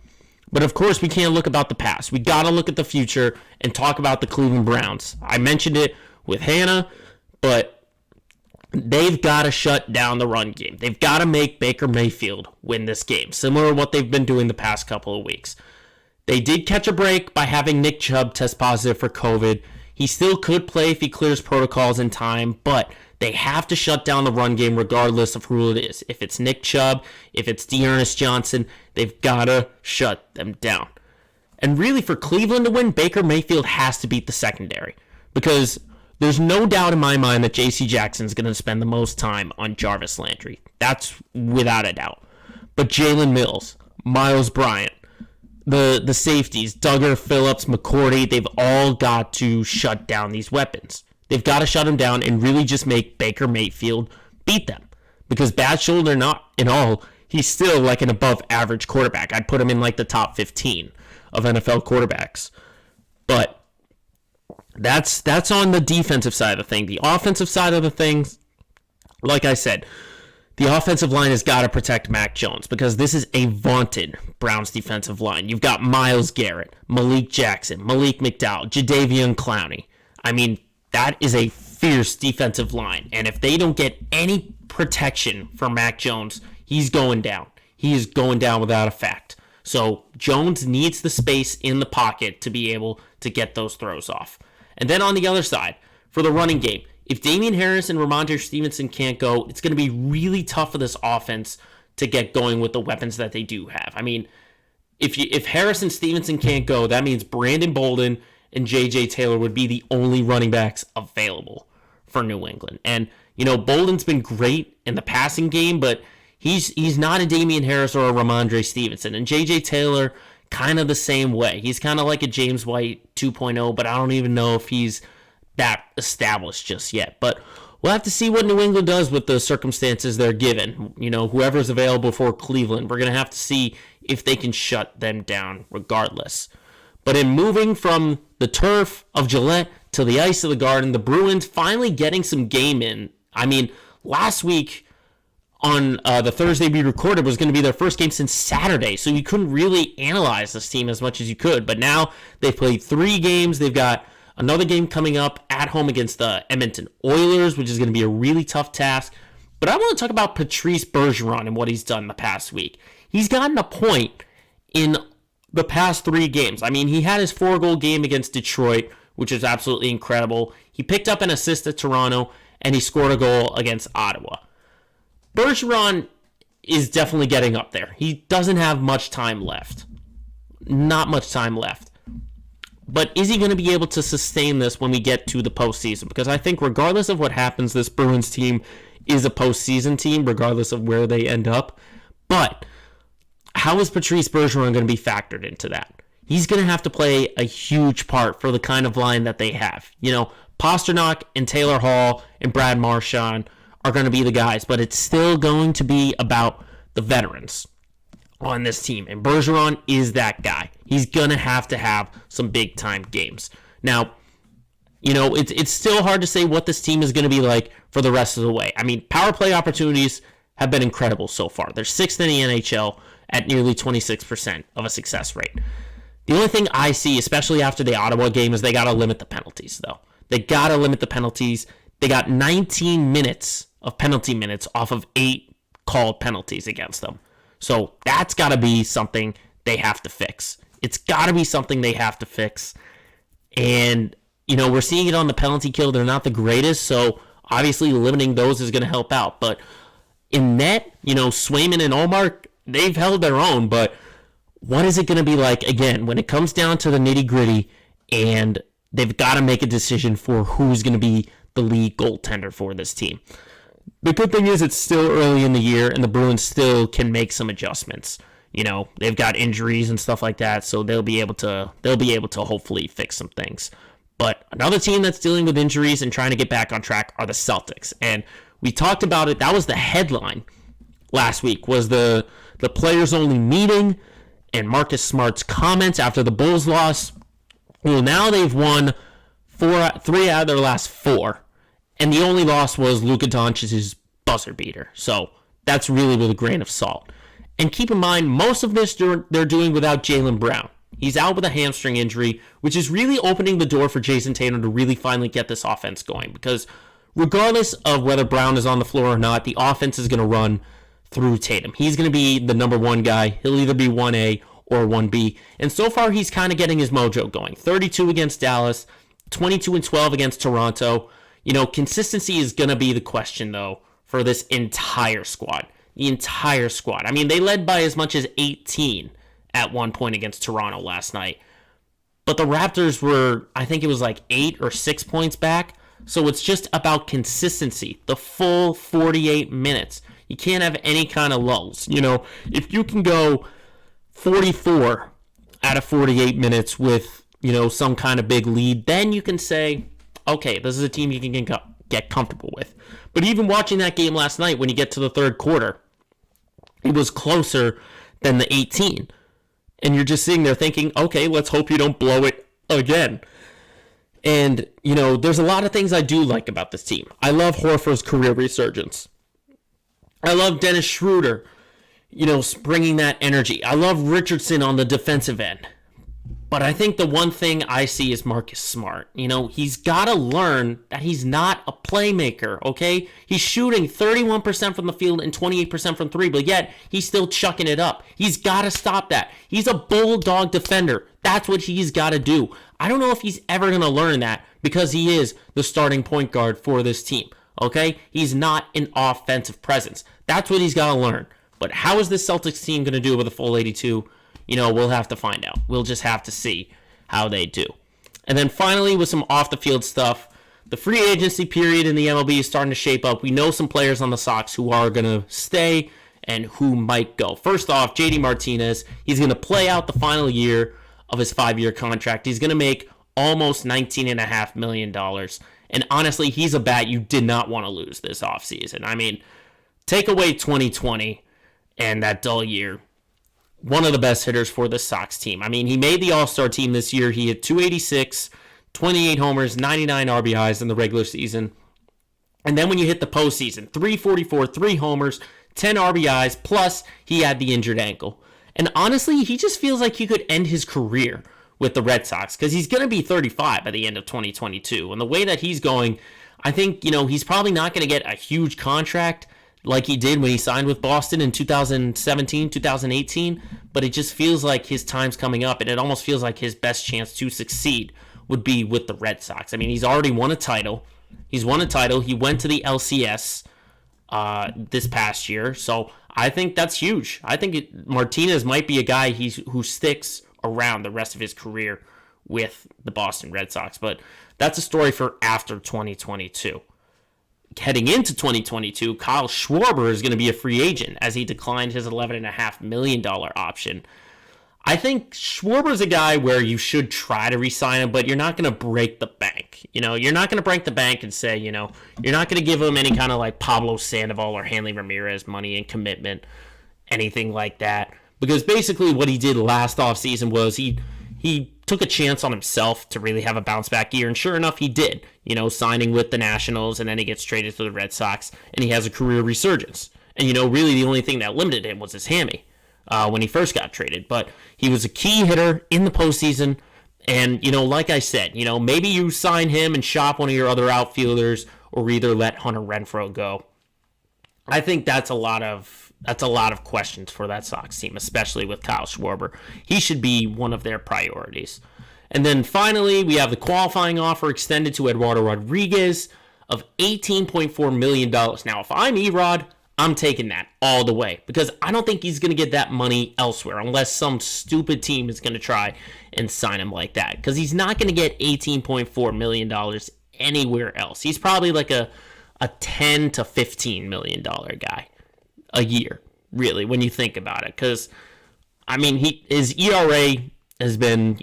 But of course, we can't look about the past. We got to look at the future and talk about the Cleveland Browns. I mentioned it with Hannah, but they've got to shut down the run game. They've got to make Baker Mayfield win this game, similar to what they've been doing the past couple of weeks. They did catch a break by having Nick Chubb test positive for COVID. He still could play if he clears protocols in time, but they have to shut down the run game regardless of who it is. If it's Nick Chubb, if it's Dearness Johnson, they've got to shut them down. And really, for Cleveland to win, Baker Mayfield has to beat the secondary, because there's no doubt in my mind that J.C. Jackson's going to spend the most time on Jarvis Landry. That's without a doubt. But Jalen Mills, Miles Bryant, the safeties, Duggar, Phillips, McCourty, they've all got to shut down these weapons. They've got to shut them down and really just make Baker Mayfield beat them. Because bad shoulder not in all, he's still like an above average quarterback. I'd put him in like the top 15 of NFL quarterbacks. But that's on the defensive side of the thing. The offensive side of the things, like I said, the offensive line has got to protect Mac Jones, because this is a vaunted Browns defensive line. You've got Myles Garrett, Malik Jackson, Malik McDowell, Jadeveon Clowney. I mean, that is a fierce defensive line. And if they don't get any protection from Mac Jones, he's going down. He is going down without a fact. So Jones needs the space in the pocket to be able to get those throws off. And then on the other side, for the running game, if Damian Harris and Ramondre Stevenson can't go, it's going to be really tough for this offense to get going with the weapons that they do have. I mean, if Harris and Stevenson can't go, that means Brandon Bolden and J.J. Taylor would be the only running backs available for New England. And, Bolden's been great in the passing game, but he's not a Damian Harris or a Ramondre Stevenson. And J.J. Taylor, kind of the same way. He's kind of like a James White 2.0, but I don't even know if he's that established just yet. But we'll have to see what New England does with the circumstances they're given. Whoever's available for Cleveland, we're going to have to see if they can shut them down regardless. But in moving from the turf of Gillette to the ice of the Garden, the Bruins finally getting some game in. I mean, last week on the Thursday we recorded was going to be their first game since Saturday, so you couldn't really analyze this team as much as you could. But now they've played 3 games. They've got another game coming up at home against the Edmonton Oilers, which is going to be a really tough task. But I want to talk about Patrice Bergeron and what he's done the past week. He's gotten a point in the past 3 games. I mean, he had his 4-goal game against Detroit, which is absolutely incredible. He picked up an assist at Toronto, and he scored a goal against Ottawa. Bergeron is definitely getting up there. He doesn't have much time left. Not much time left. But is he going to be able to sustain this when we get to the postseason? Because I think regardless of what happens, this Bruins team is a postseason team, regardless of where they end up. But how is Patrice Bergeron going to be factored into that? He's going to have to play a huge part for the kind of line that they have. Pasternak and Taylor Hall and Brad Marchand are going to be the guys, but it's still going to be about the veterans on this team, and Bergeron is that guy. He's going to have some big-time games. Now, it's still hard to say what this team is going to be like for the rest of the way. I mean, power play opportunities have been incredible so far. They're 6th in the NHL at nearly 26% of a success rate. The only thing I see, especially after the Ottawa game, is they got to limit the penalties, though. They got to limit the penalties. They got 19 minutes of penalty minutes off of 8 called penalties against them. So that's got to be something they have to fix. It's got to be something they have to fix. And, we're seeing it on the penalty kill. They're not the greatest, so obviously limiting those is going to help out. But in net, Swayman and Ullmark, they've held their own. But what is it going to be like, again, when it comes down to the nitty-gritty and they've got to make a decision for who's going to be the lead goaltender for this team? The good thing is it's still early in the year, and the Bruins still can make some adjustments. They've got injuries and stuff like that, so they'll be able to hopefully fix some things. But another team that's dealing with injuries and trying to get back on track are the Celtics. And we talked about it. That was the headline last week, was the players-only meeting and Marcus Smart's comments after the Bulls loss. Well, now they've won 3 out of their last 4. And the only loss was Luka Doncic's buzzer beater. So that's really with a grain of salt. And keep in mind, most of this they're doing without Jaylen Brown. He's out with a hamstring injury, which is really opening the door for Jason Tatum to really finally get this offense going. Because regardless of whether Brown is on the floor or not, the offense is going to run through Tatum. He's going to be the number 1 guy. He'll either be 1A or 1B. And so far, he's kind of getting his mojo going. 32 against Dallas, 22 and 12 against Toronto. Consistency is going to be the question, though, for this entire squad. The entire squad. I mean, they led by as much as 18 at one point against Toronto last night. But the Raptors were, I think it was like 8 or 6 points back. So it's just about consistency. The full 48 minutes. You can't have any kind of lulls. If you can go 44 out of 48 minutes with, some kind of big lead, then you can say, okay, this is a team you can get comfortable with. But even watching that game last night, when you get to the third quarter, it was closer than the 18. And you're just sitting there thinking, okay, let's hope you don't blow it again. And, there's a lot of things I do like about this team. I love Horford's career resurgence. I love Dennis Schroeder, bringing that energy. I love Richardson on the defensive end. But I think the one thing I see is Marcus Smart. He's got to learn that he's not a playmaker, okay? He's shooting 31% from the field and 28% from 3, but yet he's still chucking it up. He's got to stop that. He's a bulldog defender. That's what he's got to do. I don't know if he's ever going to learn that because he is the starting point guard for this team, okay? He's not an offensive presence. That's what he's got to learn. But how is this Celtics team going to do with a full 82? We'll have to find out. We'll just have to see how they do. And then finally, with some off-the-field stuff, the free agency period in the MLB is starting to shape up. We know some players on the Sox who are going to stay and who might go. First off, JD Martinez, he's going to play out the final year of his 5-year contract. He's going to make almost $19.5 million. And honestly, he's a bat you did not want to lose this offseason. I mean, take away 2020 and that dull year. One of the best hitters for the Sox team. I mean, he made the All-Star team this year. He had 286, 28 homers, 99 RBIs in the regular season. And then when you hit the postseason, 344, 3 homers, 10 RBIs, plus he had the injured ankle. And honestly, he just feels like he could end his career with the Red Sox because he's going to be 35 by the end of 2022. And the way that he's going, I think, he's probably not going to get a huge contract like he did when he signed with Boston in 2017, 2018, but it just feels like his time's coming up, and it almost feels like his best chance to succeed would be with the Red Sox. I mean, he's already won a title. He went to the LCS this past year, so I think that's huge. I think Martinez might be a guy who sticks around the rest of his career with the Boston Red Sox, but that's a story for after 2022. Heading into 2022, Kyle Schwarber is going to be a free agent as he declined his $11.5 million option. I think Schwarber's a guy where you should try to re-sign him, but you're not going to break the bank. You're not going to break the bank and say, you're not going to give him any kind of like Pablo Sandoval or Hanley Ramirez money and commitment, anything like that. Because basically what he did last offseason was he took a chance on himself to really have a bounce back year, and sure enough, he did. Signing with the Nationals, and then he gets traded to the Red Sox, and he has a career resurgence. And really the only thing that limited him was his hammy when he first got traded. But he was a key hitter in the postseason, and like I said, maybe you sign him and shop one of your other outfielders, or either let Hunter Renfroe go. I think that's a lot of questions for that Sox team, especially with Kyle Schwarber. He should be one of their priorities. And then finally, we have the qualifying offer extended to Eduardo Rodriguez of $18.4 million. Now, if I'm Erod, I'm taking that all the way because I don't think he's going to get that money elsewhere unless some stupid team is going to try and sign him like that, because he's not going to get $18.4 million anywhere else. He's probably like a a $10 to $15 million guy a year, really, when you think about it. Because, I mean, his ERA has been,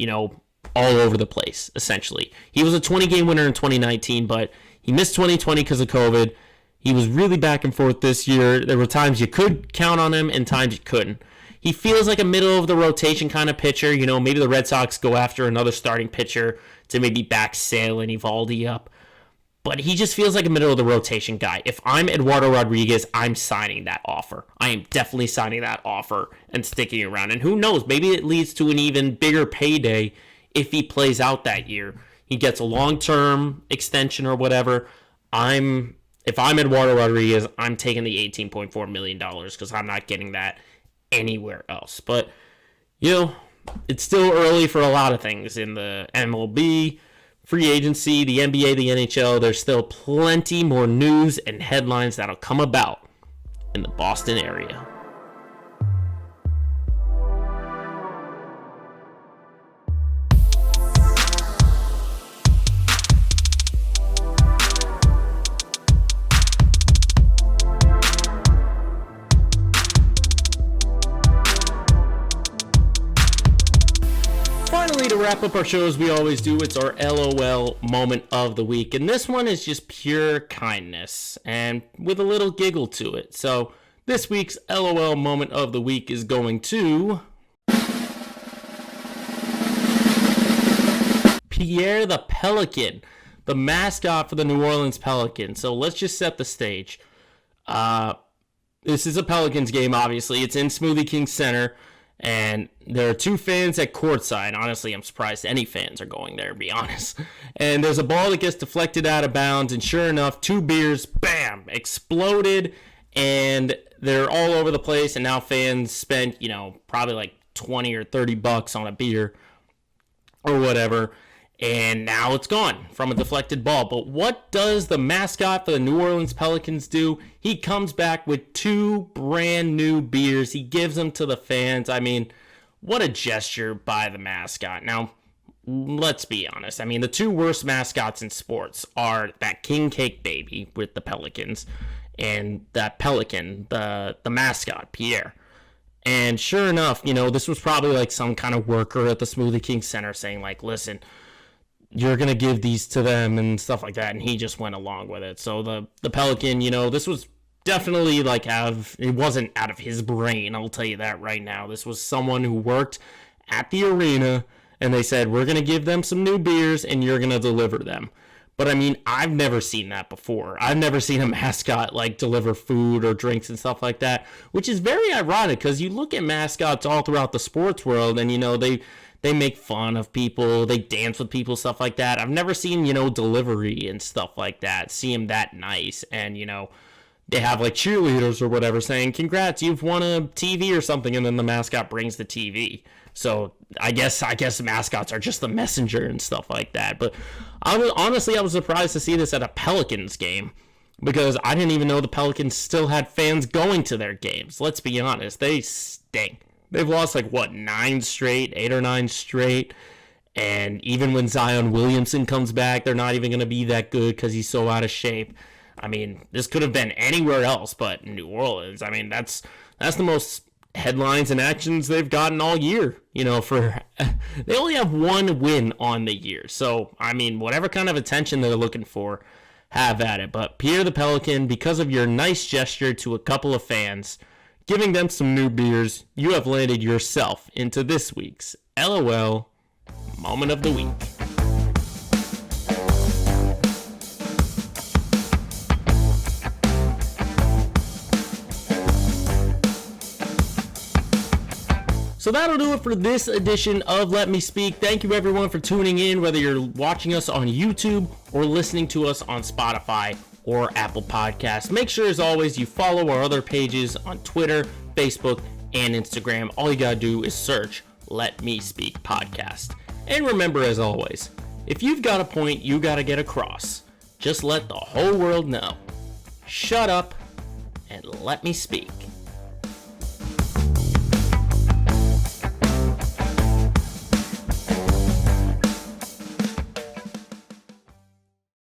all over the place, essentially. He was a 20-game winner in 2019, but he missed 2020 because of COVID. He was really back and forth this year. There were times you could count on him and times you couldn't. He feels like a middle-of-the-rotation kind of pitcher. Maybe the Red Sox go after another starting pitcher to maybe back Sale and Eovaldi up. But he just feels like a middle-of-the-rotation guy. If I'm Eduardo Rodriguez, I'm signing that offer. I am definitely signing that offer and sticking around. And who knows, maybe it leads to an even bigger payday if he plays out that year. He gets a long-term extension or whatever. If I'm Eduardo Rodriguez, I'm taking the $18.4 million because I'm not getting that anywhere else. But, it's still early for a lot of things in the MLB, free agency, the NBA, the NHL. There's still plenty more news and headlines that'll come about in the Boston area. Finally, to wrap up our show as we always do, it's our LOL moment of the week. And this one is just pure kindness and with a little giggle to it. So this week's LOL moment of the week is going to Pierre the Pelican, the mascot for the New Orleans Pelicans. So let's just set the stage. This is a Pelicans game, obviously. It's in Smoothie King Center. And there are two fans at courtside. Honestly, I'm surprised any fans are going there, to be honest. And there's a ball that gets deflected out of bounds. And sure enough, two beers, bam, exploded. And they're all over the place. And now fans spent, probably like $20 or $30 on a beer or whatever. And now it's gone from a deflected ball. But what does the mascot for the New Orleans Pelicans do? He comes back with two brand new beers. He gives them to the fans. I mean, what a gesture by the mascot. Now, let's be honest. I mean, the two worst mascots in sports are that King Cake Baby with the Pelicans and that Pelican, the mascot, Pierre. And sure enough, this was probably like some kind of worker at the Smoothie King Center saying like, listen, you're going to give these to them and stuff like that. And he just went along with it. So the Pelican, this was definitely it wasn't out of his brain. I'll tell you that right now. This was someone who worked at the arena and they said, we're going to give them some new beers and you're going to deliver them. But I mean, I've never seen that before. I've never seen a mascot deliver food or drinks and stuff like that, which is very ironic because you look at mascots all throughout the sports world and, they make fun of people, they dance with people, stuff like that. I've never seen, delivery and stuff like that, see them that nice. And, they have cheerleaders or whatever saying, congrats, you've won a TV or something. And then the mascot brings the TV. So I guess mascots are just the messenger and stuff like that. But I was surprised to see this at a Pelicans game because I didn't even know the Pelicans still had fans going to their games. Let's be honest, they stink. They've lost 8 or 9 straight. And even when Zion Williamson comes back, they're not even going to be that good because he's so out of shape. I mean, this could have been anywhere else but New Orleans. I mean, that's the most headlines and actions they've gotten all year. They only have one win on the year. So, I mean, whatever kind of attention they're looking for, have at it. But Pierre the Pelican, because of your nice gesture to a couple of fans, giving them some new beers, you have landed yourself into this week's LOL Moment of the Week. So that'll do it for this edition of Let Me Speak. Thank you everyone for tuning in, whether you're watching us on YouTube or listening to us on Spotify or Apple Podcasts. Make sure, as always, you follow our other pages on Twitter, Facebook, and Instagram. All you gotta do is search Let Me Speak Podcast. And remember, as always, if you've got a point you gotta get across, just let the whole world know. Shut up and let me speak.